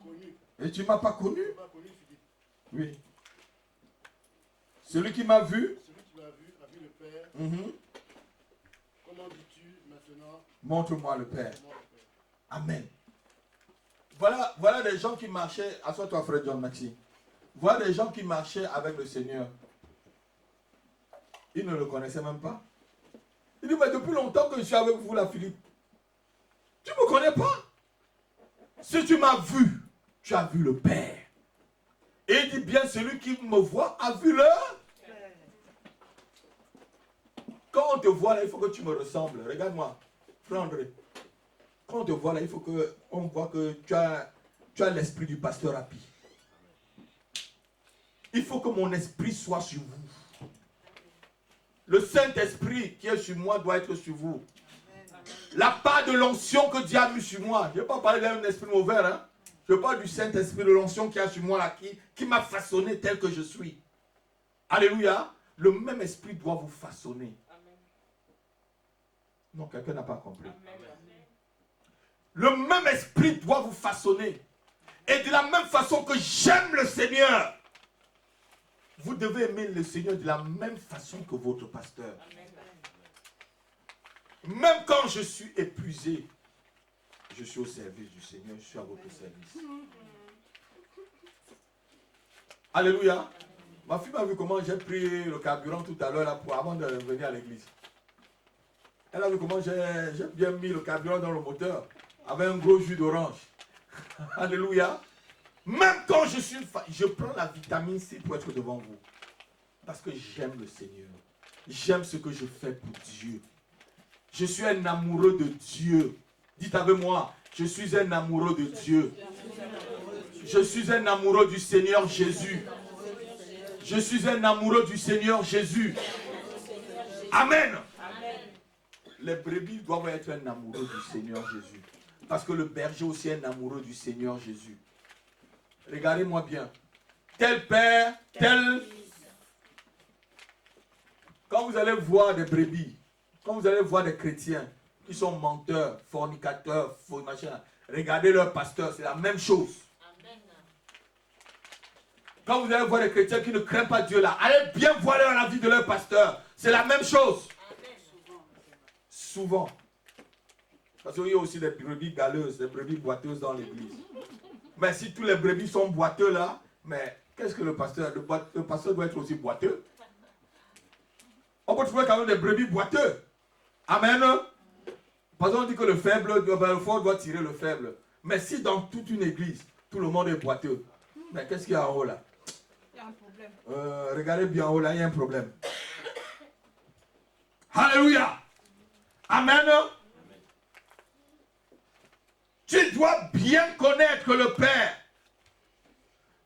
connu. Et tu ne m'as pas connu? Tu m'as connu, Philippe. Oui. Celui qui m'a vu. Celui qui m'a vu a vu le Père. Comment dis-tu maintenant? Montre-moi le Père. Amen. Voilà des gens qui marchaient. Assois-toi, frère John Maxi. Voilà des gens qui marchaient avec le Seigneur. Ils ne le connaissaient même pas. Il dit, mais depuis longtemps que je suis avec vous là, Philippe. Tu ne me connais pas. Si tu m'as vu, tu as vu le Père. Et il dit bien, celui qui me voit a vu le Père. Quand on te voit là, il faut que tu me ressembles. Regarde-moi, frère André. Quand on te voit là, il faut qu'on voit que tu as l'esprit du pasteur Happy. Il faut que mon esprit soit sur vous. Le Saint-Esprit qui est sur moi doit être sur vous. La part de l'onction que Dieu a mis sur moi. Je ne vais pas parler d'un esprit mauvais. Hein? Je parle du Saint-Esprit, de l'onction qui a sur moi là, qui m'a façonné tel que je suis. Alléluia. Le même esprit doit vous façonner. Amen. Non, quelqu'un n'a pas compris. Amen. Le même esprit doit vous façonner. Et de la même façon que j'aime le Seigneur, vous devez aimer le Seigneur de la même façon que votre pasteur. Amen. Même quand je suis épuisé, je suis au service du Seigneur, je suis à votre service. Alléluia. Ma fille m'a vu comment j'ai pris le carburant tout à l'heure avant de venir à l'église. Elle a vu comment j'ai bien mis le carburant dans le moteur. avec un gros jus d'orange. Alléluia. Même quand je suis je prends la vitamine C pour être devant vous. Parce que j'aime le Seigneur. J'aime ce que je fais pour Dieu. Je suis un amoureux de Dieu. Dites avec moi, je suis un amoureux de Dieu. Je suis un amoureux du Seigneur Jésus. Je suis un amoureux du Seigneur Jésus. Amen. Les brebis doivent être un amoureux du Seigneur Jésus. Parce que le berger aussi est un amoureux du Seigneur Jésus. Regardez-moi bien. Tel père, tel... Quand vous allez voir des brebis, quand vous allez voir des chrétiens qui sont menteurs, fornicateurs, faux machin, regardez leur pasteur, c'est la même chose. Quand vous allez voir des chrétiens qui ne craignent pas Dieu là, allez bien voir la vie de leur pasteur. C'est la même chose. Souvent. Parce qu'il y a aussi des brebis galeuses, des brebis boiteuses dans l'église. Mais si tous les brebis sont boiteux là, mais qu'est-ce que le pasteur doit être aussi boiteux. On peut trouver quand même des brebis boiteux. Amen. Parce qu'on dit que le fort doit tirer le faible. Mais si dans toute une église, tout le monde est boiteux, mais qu'est-ce qu'il y a en haut là? Il y a un problème. Regardez bien en haut là, il y a un problème. Alléluia. Amen. Tu dois bien connaître le Père.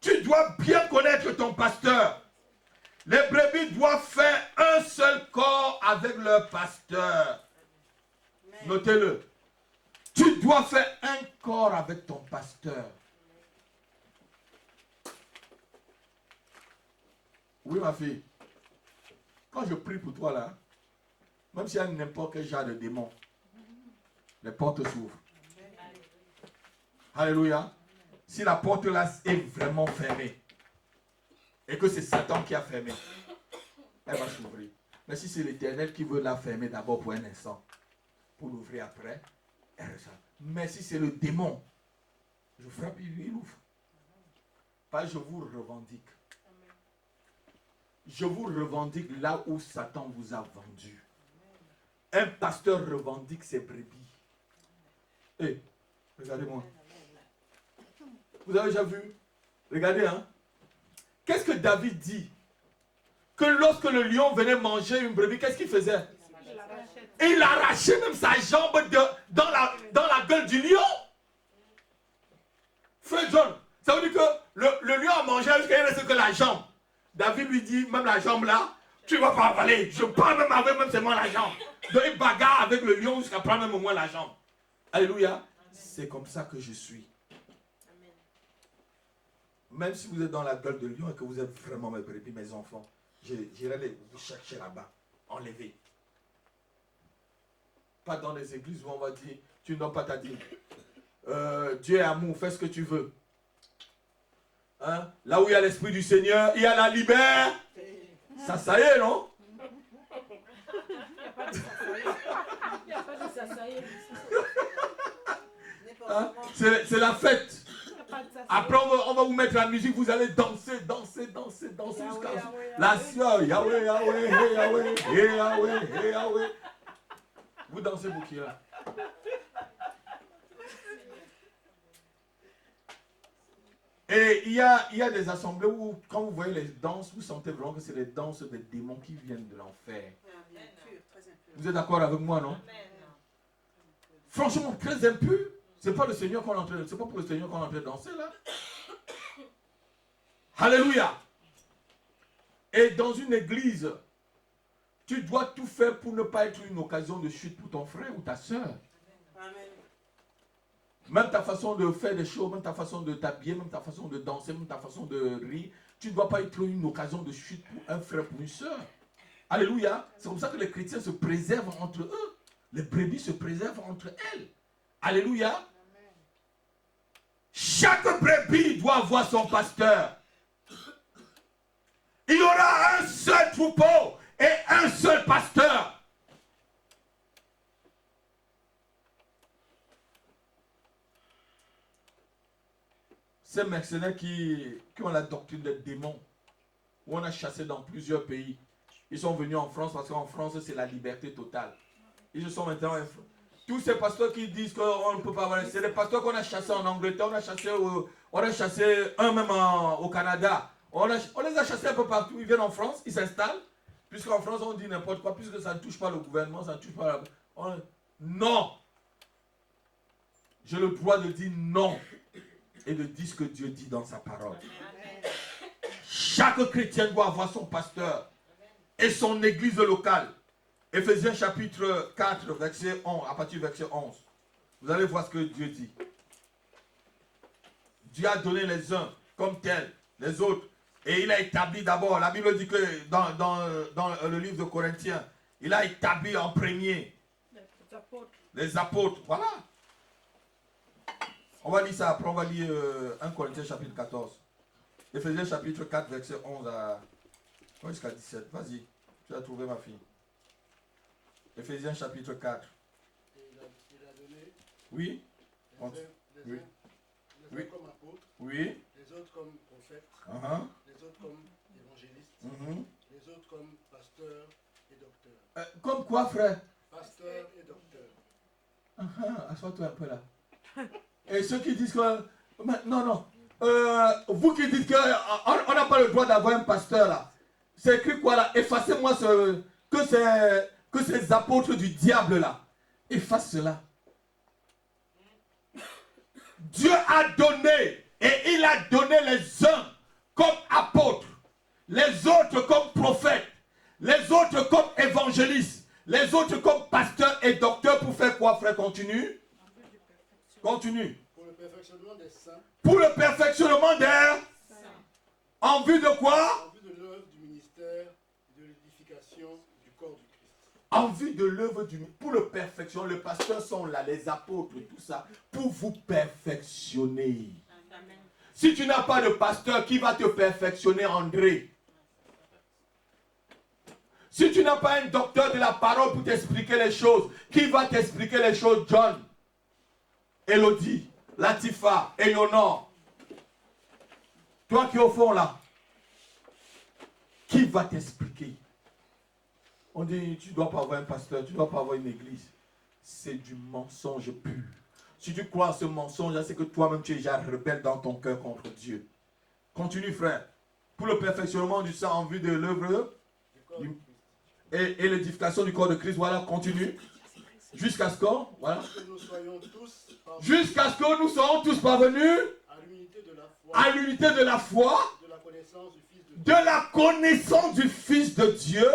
Tu dois bien connaître ton pasteur. Les brebis doivent faire un seul corps avec leur pasteur. Notez-le. Tu dois faire un corps avec ton pasteur. Oui, ma fille. Quand je prie pour toi là, même s'il y a n'importe quel genre de démon, les portes s'ouvrent. Alléluia. Si la porte là est vraiment fermée, et que c'est Satan qui a fermé, elle va s'ouvrir. Mais si c'est l'Éternel qui veut la fermer d'abord pour un instant, pour l'ouvrir après, elle ressort. Mais si c'est le démon, je frappe, il ouvre. Pas je vous revendique. Je vous revendique là où Satan vous a vendu. Un pasteur revendique ses brebis. Hé, regardez-moi. Vous avez déjà vu? Regardez, hein. Qu'est-ce que David dit? Que lorsque le lion venait manger une brebis, qu'est-ce qu'il faisait? Il arrachait même sa jambe dans la gueule du lion. Frère John, ça veut dire que le lion a mangé jusqu'à il ne reste que la jambe. David lui dit, même la jambe là, tu ne vas pas avaler. Je parle même avec même seulement la jambe. Donc il bagarre avec le lion jusqu'à prendre même au moins la jambe. Alléluia. C'est comme ça que je suis. Même si vous êtes dans la gueule de lion et que vous êtes vraiment mes brebis, mes enfants, j'irai vous chercher là-bas, enlever. Pas dans les églises où on va dire, tu ne donnes pas ta dîme. Dieu est amour, fais ce que tu veux. Hein? Là où il y a l'Esprit du Seigneur, il y a la liberté. Ça y est, non? Il n'y a pas de ça y est. Hein? C'est la fête. Après, on va vous mettre la musique, vous allez danser jusqu'à la sueur. Yahweh, Yahweh, Yahweh, Yahweh, Yahweh. Vous dansez pour qui là? Et il y a des assemblées où, quand vous voyez les danses, vous sentez vraiment que c'est les danses des démons qui viennent de l'enfer. Vous êtes d'accord avec moi, non? Franchement, très impur. C'est pas le Seigneur qu'on est en train de, c'est pas pour le Seigneur qu'on est en train de danser là. Alléluia. Et dans une église, tu dois tout faire pour ne pas être une occasion de chute pour ton frère ou ta soeur. Même ta façon de faire des choses, même ta façon de t'habiller, même ta façon de danser, même ta façon de rire, tu ne dois pas être une occasion de chute pour un frère, pour une soeur. Alléluia. C'est comme ça que les chrétiens se préservent entre eux. Les brebis se préservent entre elles. Alléluia. Chaque brebis doit avoir son pasteur. Il y aura un seul troupeau et un seul pasteur. Ces mercenaires qui ont la doctrine des démons, où on a chassé dans plusieurs pays, ils sont venus en France parce qu'en France c'est la liberté totale. Ils se sont maintenant... tous ces pasteurs qui disent qu'on ne peut pas avoir, c'est les pasteurs qu'on a chassés en Angleterre, on a chassé un même au Canada. On les a chassés un peu partout. Ils viennent en France, ils s'installent. Puisqu'en France, on dit n'importe quoi, puisque ça ne touche pas le gouvernement, ça ne touche pas la... Non! J'ai le droit de dire non et de dire ce que Dieu dit dans sa parole. Chaque chrétien doit avoir son pasteur et son église locale. Éphésiens chapitre 4, verset 11, à partir du verset 11. Vous allez voir ce que Dieu dit. Dieu a donné les uns comme tels, les autres. Et il a établi d'abord, la Bible dit que dans le livre de Corinthiens, il a établi en premier les apôtres. Voilà. On va lire ça après, on va lire 1 Corinthiens chapitre 14. Éphésiens chapitre 4, verset 11 jusqu'à 17. Vas-y, tu as trouvé ma fille. Éphésiens chapitre 4. Et il a donné Oui. les uns Oui. comme apôtres, Oui. les autres comme prophètes, Uh-huh. les autres comme évangélistes, Mhm. les autres comme pasteurs et docteurs. Comme quoi, frère? Pasteurs et docteurs. Assois-toi un peu là. Et ceux qui disent que... Non. Vous qui dites qu'on n'a pas le droit d'avoir un pasteur là. C'est écrit quoi là? Effacez-moi que ces apôtres du diable là. Efface cela. Dieu a donné et il a donné les uns comme apôtres, les autres comme prophètes, les autres comme évangélistes, les autres comme pasteurs et docteurs pour faire quoi, frère? Continue. Continue. Pour le perfectionnement des saints, Pour le perfectionnement des... En vue de quoi? en vue de l'œuvre du ministère et de l'édification du corps du Christ. En vue de l'œuvre du... Pour le perfection, les pasteurs sont là, les apôtres, tout ça, pour vous perfectionner. Amen. Si tu n'as pas de pasteur, qui va te perfectionner, André? Si tu n'as pas un docteur de la parole pour t'expliquer les choses, qui va t'expliquer les choses, John? Elodie, Latifa, Eleonore. Toi qui es au fond là, qui va t'expliquer? On dit, tu ne dois pas avoir un pasteur, tu ne dois pas avoir une église. C'est du mensonge pur. Si tu crois à ce mensonge, c'est que toi-même tu es déjà rebelle dans ton cœur contre Dieu. Continue, frère. Pour le perfectionnement du sang en vue de l'œuvre et l'édification du corps de Christ, voilà, continue. Jusqu'à ce qu'on, voilà. Que nous soyons tous parvenus Jusqu'à ce que nous soyons tous parvenus à l'unité de la foi, à l'unité de la foi, de la connaissance du Fils de Dieu, de la connaissance du Fils de Dieu,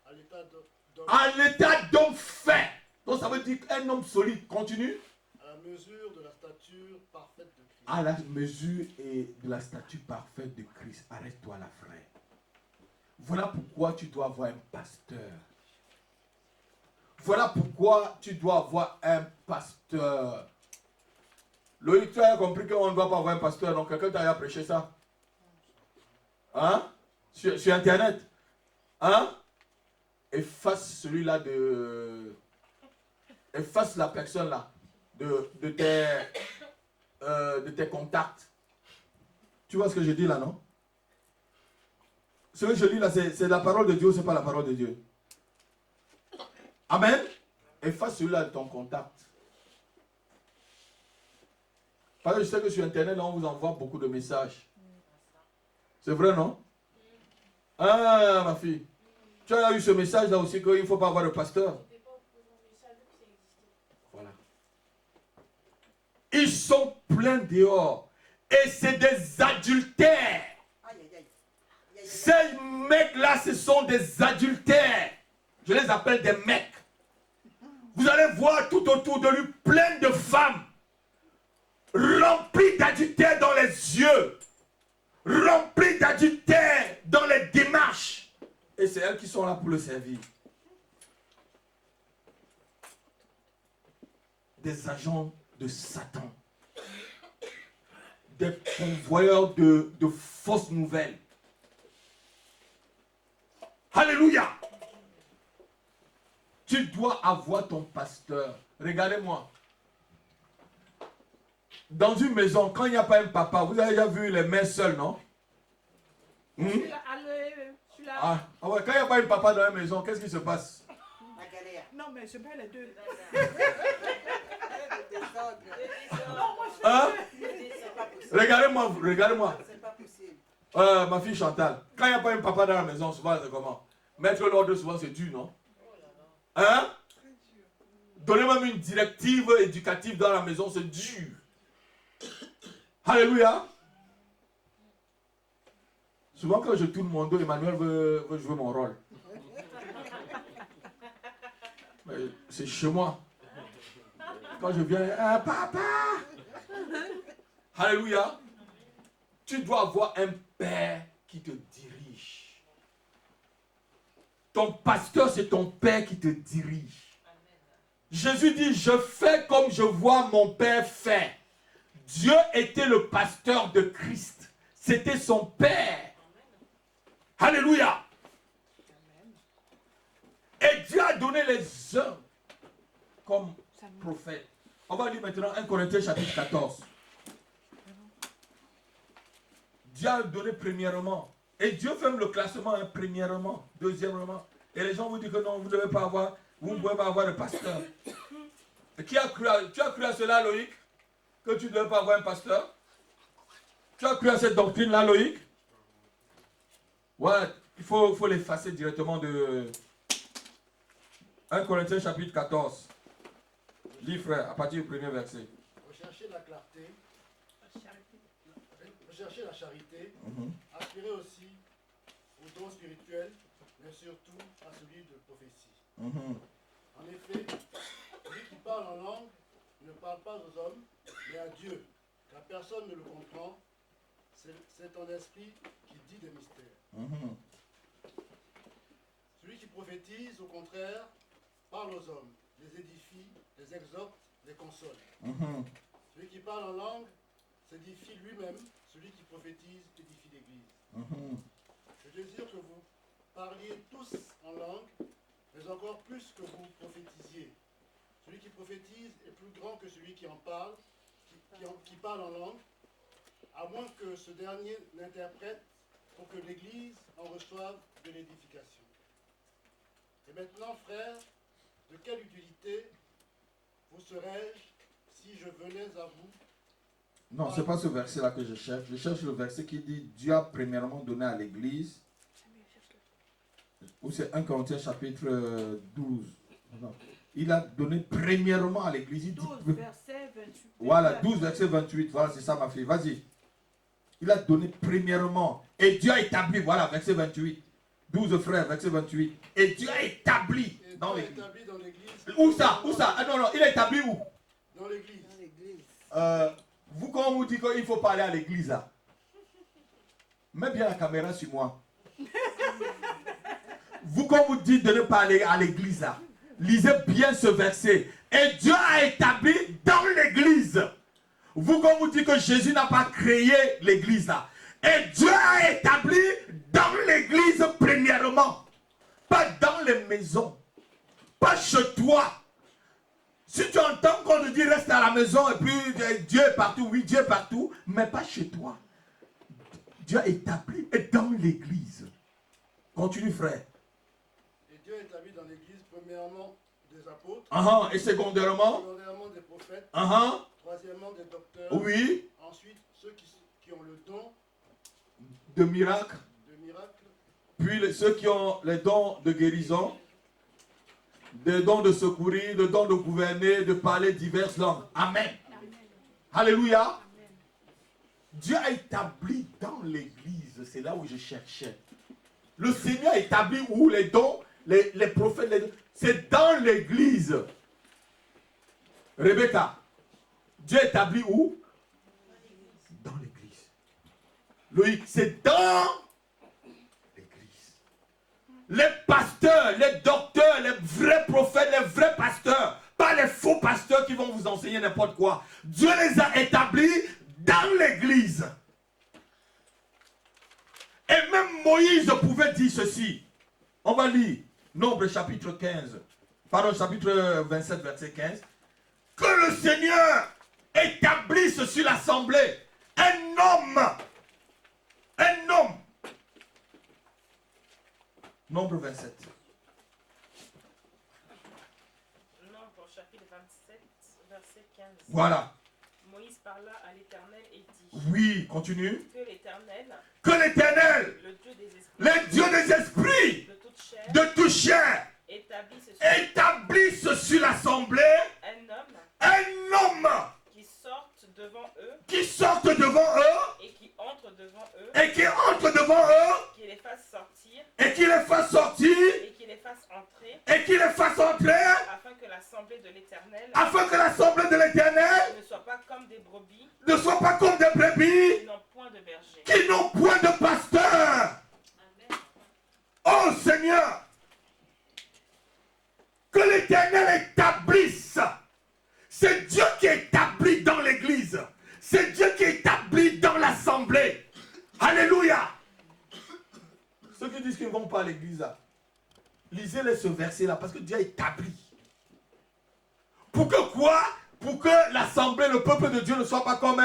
à l'état d'homme, à l'état d'homme fait. Donc ça veut dire qu'un homme solide. Continue. à la mesure de la stature parfaite de Christ. À la mesure et de la statue parfaite de Christ. Arrête-toi là, frère. Voilà pourquoi tu dois avoir un pasteur. Voilà pourquoi tu dois avoir un pasteur. Loïc, tu as compris qu'on ne doit pas avoir un pasteur. Donc quelqu'un t'a prêché ça? Hein? Sur Internet? Hein? Efface celui-là de... Efface la personne là de tes contacts. Tu vois ce que je dis là, non? Ce que je lis là, c'est la parole de Dieu, c'est pas la parole de Dieu. Amen. Efface celui-là de ton contact. Parce que je sais que sur Internet, là, on vous envoie beaucoup de messages. C'est vrai, non? Ah, ma fille. Tu as eu ce message là aussi qu'il ne faut pas avoir de pasteur. Voilà. Ils sont pleins dehors. Et c'est des adultères. Ces mecs-là, ce sont des adultères. Je les appelle des mecs. Vous allez voir tout autour de lui plein de femmes. Remplies d'adultères dans les yeux. Remplies d'adultères dans les démarches. Et c'est elles qui sont là pour le servir. Des agents de Satan. Des convoyeurs de fausses nouvelles. Alléluia. Tu dois avoir ton pasteur. Regardez-moi. Dans une maison, quand il n'y a pas un papa, vous avez déjà vu les mères seules, non? Ah ouais, quand il n'y a pas un papa dans la maison, qu'est-ce qui se passe? Non, mais je mets les deux. Regardez-moi, regardez-moi. C'est pas possible. Ma fille Chantal, quand il n'y a pas un papa dans la maison, souvent c'est comment? Mettre l'ordre, souvent c'est dur, non? Hein? Donner même une directive éducative dans la maison, c'est dur. Alléluia. Souvent quand je tourne mon dos, Emmanuel veut jouer mon rôle. Mais c'est chez moi. Quand je viens, papa. Alléluia. Tu dois avoir un père qui te dirige. Ton pasteur, c'est ton père qui te dirige. Jésus dit, je fais comme je vois mon père faire. Dieu était le pasteur de Christ. C'était son père. Alléluia. Et Dieu a donné les uns comme prophètes. On va lire maintenant 1 Corinthiens chapitre 14. Dieu a donné premièrement. Et Dieu fait le classement, hein, premièrement, deuxièmement. Et les gens vous disent que non, vous ne devez pas avoir, vous ne pouvez pas avoir de pasteur. Et tu as cru à cela, Loïc? Que tu ne devais pas avoir un pasteur? Tu as cru à cette doctrine-là, Loïc? Ouais, il faut l'effacer directement de 1 Corinthiens chapitre 14. Lis, frère, à partir du premier verset. Recherchez la clarté, recherchez la charité, Mhm. aspirez aussi aux dons spirituels, mais surtout à celui de prophétie. Mhm. En effet, celui qui parle en langue ne parle pas aux hommes, mais à Dieu, car personne ne le comprend. C'est ton esprit qui dit des mystères. Mhm. Celui qui prophétise, au contraire, parle aux hommes, les édifie, les exhorte, les console. Mhm. Celui qui parle en langue s'édifie lui-même, celui qui prophétise édifie l'Église. Mhm. Je désire que vous parliez tous en langue, mais encore plus que vous prophétisiez. Celui qui prophétise est plus grand que celui qui en parle, qui parle en langue, à moins que ce dernier n'interprète pour que l'Église en reçoive de l'édification. Et maintenant, frères, de quelle utilité vous serais-je si je venais à vous? Non, ce n'est pas ce verset-là que je cherche. Je cherche le verset qui dit Dieu a premièrement donné à l'Église. Ou c'est 1 Corinthiens chapitre 12. Non. Il a donné premièrement à l'Église. 12, verset 28. Voilà, 12, verset 28. Voilà, c'est ça ma fille. Vas-y. Il a donné premièrement. Et Dieu a établi. Voilà, verset 28. 12 frères, verset 28. Et Dieu a établi Et dans Dieu a l'Église. établi dans l'Église. Où ça? Où ça? Ah non, non, il a établi où? Dans l'Église. Dans l'église. Vous, quand on vous dit qu'il faut parler à l'église, là, mets bien la caméra sur moi. Vous, quand vous dites de ne pas aller à l'église, là, lisez bien ce verset. Et Dieu a établi dans l'église. Vous, quand vous dites que Jésus n'a pas créé l'église, là, et Dieu a établi dans l'église premièrement. Pas dans les maisons. Pas chez toi. Si tu entends qu'on te dit reste à la maison et puis Dieu est partout, oui, Dieu est partout, mais pas chez toi. Dieu a établi dans l'église. Continue, frère. Et Dieu a établi dans l'Église, premièrement, des apôtres, Et secondairement, secondairement des prophètes, uh-huh, troisièmement des docteurs, oui, ensuite ceux qui ont le don de miracles, de miracle, puis ceux qui ont les dons de guérison, des dons de secourir, des dons de gouverner, de parler diverses langues. Amen. Alléluia. Dieu a établi dans l'église, c'est là où je cherchais. Le Seigneur a établi où les dons, les prophètes, c'est dans l'église. Rebecca, Dieu a établi où? Dans l'église. Loïc, c'est dans l'église. Les pasteurs, les docteurs, les vrais prophètes, les vrais pasteurs, pas les faux pasteurs qui vont vous enseigner n'importe quoi. Dieu les a établis dans l'église. Et même Moïse pouvait dire ceci. On va lire Nombre chapitre 15. Pardon, chapitre 27, verset 15. Que le Seigneur établisse sur l'assemblée un homme. Un homme. Nombre 27. Nombre chapitre 27, verset 15. Voilà. Moïse parla à l'Éternel et dit Oui, continue. que l'Éternel, Que l'Éternel, le Dieu des esprits, le Dieu des esprits, de toute chair, établisse sur l'assemblée un homme qui sorte devant eux qui sorte devant eux et qui entre devant eux et qui entre devant eux qui les fasse sortir et qui les fasse sortir et qui les fasse entrer et qui les fasse entrer afin que l'assemblée de l'Éternel afin que l'assemblée de l'Éternel ne soit pas comme des brebis ne soit pas comme des brebis qui n'ont point de berger. qui n'ont point de pasteur. Oh Seigneur, que l'Éternel établisse. C'est Dieu qui établit dans l'église. C'est Dieu qui établit dans l'assemblée. Alléluia. Ceux qui disent qu'ils ne vont pas à l'église, là, lisez-les ce verset-là, parce que Dieu établit. Pour que quoi? Pour que l'assemblée, le peuple de Dieu ne soit pas comme,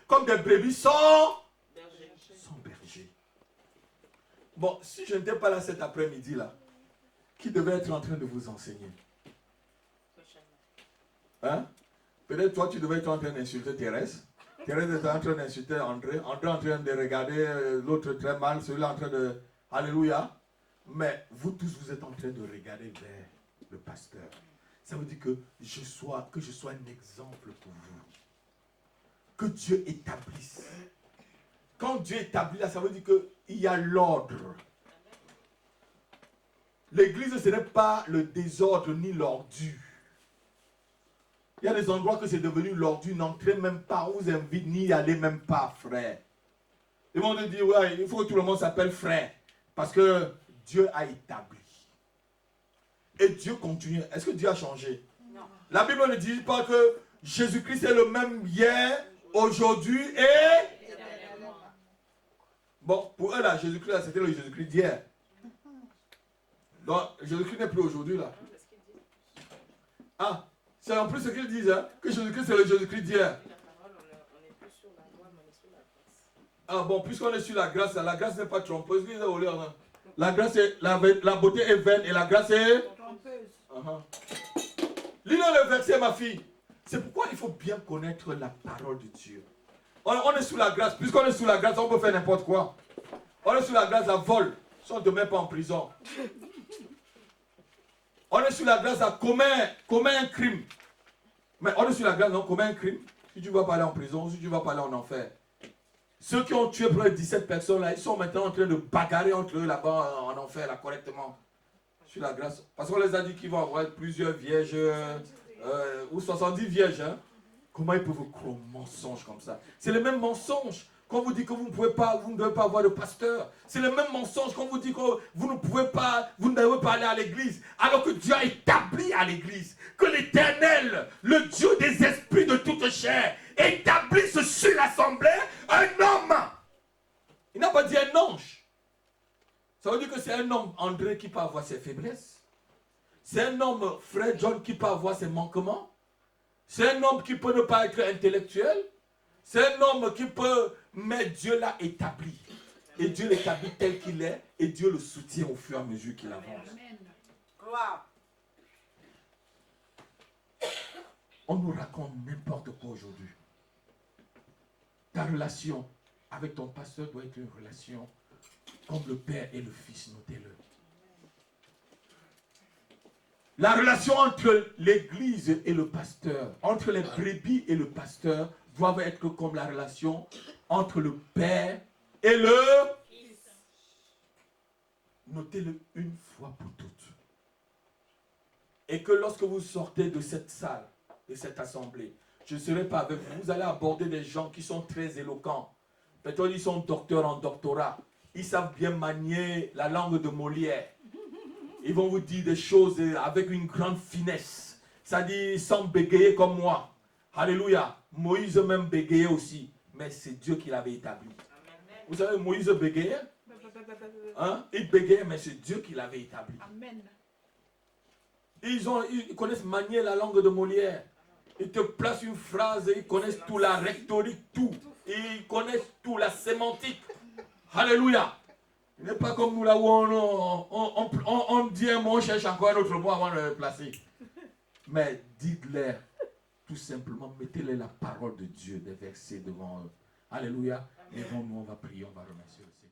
comme des brebis sans berger. Bon, si je n'étais pas là cet après-midi, là, qui devait être en train de vous enseigner? Hein? Peut-être toi, tu devais être en train d'insulter Thérèse. Thérèse était en train d'insulter André. André en train de regarder l'autre très mal, celui-là en train de... Alléluia. Mais vous tous, vous êtes en train de regarder vers le pasteur. Ça veut dire que je sois un exemple pour vous. Que Dieu établisse. Quand Dieu établit là, ça veut dire qu'il y a l'ordre. L'église, ce n'est pas le désordre ni l'ordure. Il y a des endroits que c'est devenu l'ordure, n'entrez même pas, on vous invite, n'y allez même pas, frère. Ils vont te dire, ouais, il faut que tout le monde s'appelle frère. Parce que Dieu a établi. Et Dieu continue. Est-ce que Dieu a changé? Non. La Bible ne dit pas que Jésus-Christ est le même hier, aujourd'hui et... Bon, pour eux là, Jésus-Christ, c'était le Jésus-Christ d'hier. Donc, Jésus-Christ n'est plus aujourd'hui là. Ah, c'est en plus ce qu'ils disent, hein, que Jésus-Christ c'est le Jésus-Christ d'hier. Ah bon, puisqu'on est sur la grâce n'est pas trompeuse. La grâce est, la beauté est vaine et la grâce est Trompeuse. Lis-le le verset, ma fille. C'est pourquoi il faut bien connaître la parole de Dieu. On est sous la grâce. Puisqu'on est sous la grâce, on peut faire n'importe quoi. On est sous la grâce à vol. Si on ne te met pas en prison. On est sous la grâce à commet un crime. Mais on est sous la grâce, non, commet un crime. Si tu ne vas pas aller en prison, si tu ne vas pas aller en enfer. Ceux qui ont tué près de 17 personnes là, ils sont maintenant en train de bagarrer entre eux là-bas en enfer, là, correctement. Sur la grâce. Parce qu'on les a dit qu'ils vont avoir plusieurs vierges, ou 70 vierges. Hein. Comment ils peuvent croire au mensonge comme ça? C'est le même mensonge qu'on vous dit que vous ne devez pas avoir de pasteur. C'est le même mensonge qu'on vous dit que vous ne devez pas aller à l'église. Alors que Dieu a établi à l'église que l'Éternel, le Dieu des esprits de toute chair, établisse sur l'assemblée un homme. Il n'a pas dit un ange. Ça veut dire que c'est un homme, André, qui peut avoir ses faiblesses. C'est un homme, frère John, qui peut avoir ses manquements. C'est un homme qui peut ne pas être intellectuel. C'est un homme qui peut, mais Dieu l'a établi. Et Dieu l'établit tel qu'il est. Et Dieu le soutient au fur et à mesure qu'il avance. Gloire. On nous raconte n'importe quoi aujourd'hui. Ta relation avec ton pasteur doit être une relation comme le Père et le Fils, notez-le. La relation entre l'église et le pasteur, entre les brebis et le pasteur, doivent être comme la relation entre le Père et le Fils. Notez-le une fois pour toutes. Et que lorsque vous sortez de cette salle, de cette assemblée, je ne serai pas avec vous, vous allez aborder des gens qui sont très éloquents. Peut-être ils sont docteurs en doctorat. Ils savent bien manier la langue de Molière. Ils vont vous dire des choses avec une grande finesse. C'est-à-dire sans bégayer comme moi. Alléluia. Moïse même bégayait aussi. Mais c'est Dieu qui l'avait établi. Vous savez, Moïse bégayait. Hein? Il bégayait, mais c'est Dieu qui l'avait établi. Amen. Ils connaissent manier la langue de Molière. Ils te placent une phrase, ils connaissent tout, la rhétorique, tout. Ils connaissent tout, la sémantique. Alléluia. Il n'est pas comme nous là où on dit un mot, on cherche encore un autre mot avant de le placer. Mais dites-leur tout simplement, mettez-les la parole de Dieu, des versets devant eux. Alléluia. Lèvons-nous, on va prier, on va remercier le Seigneur.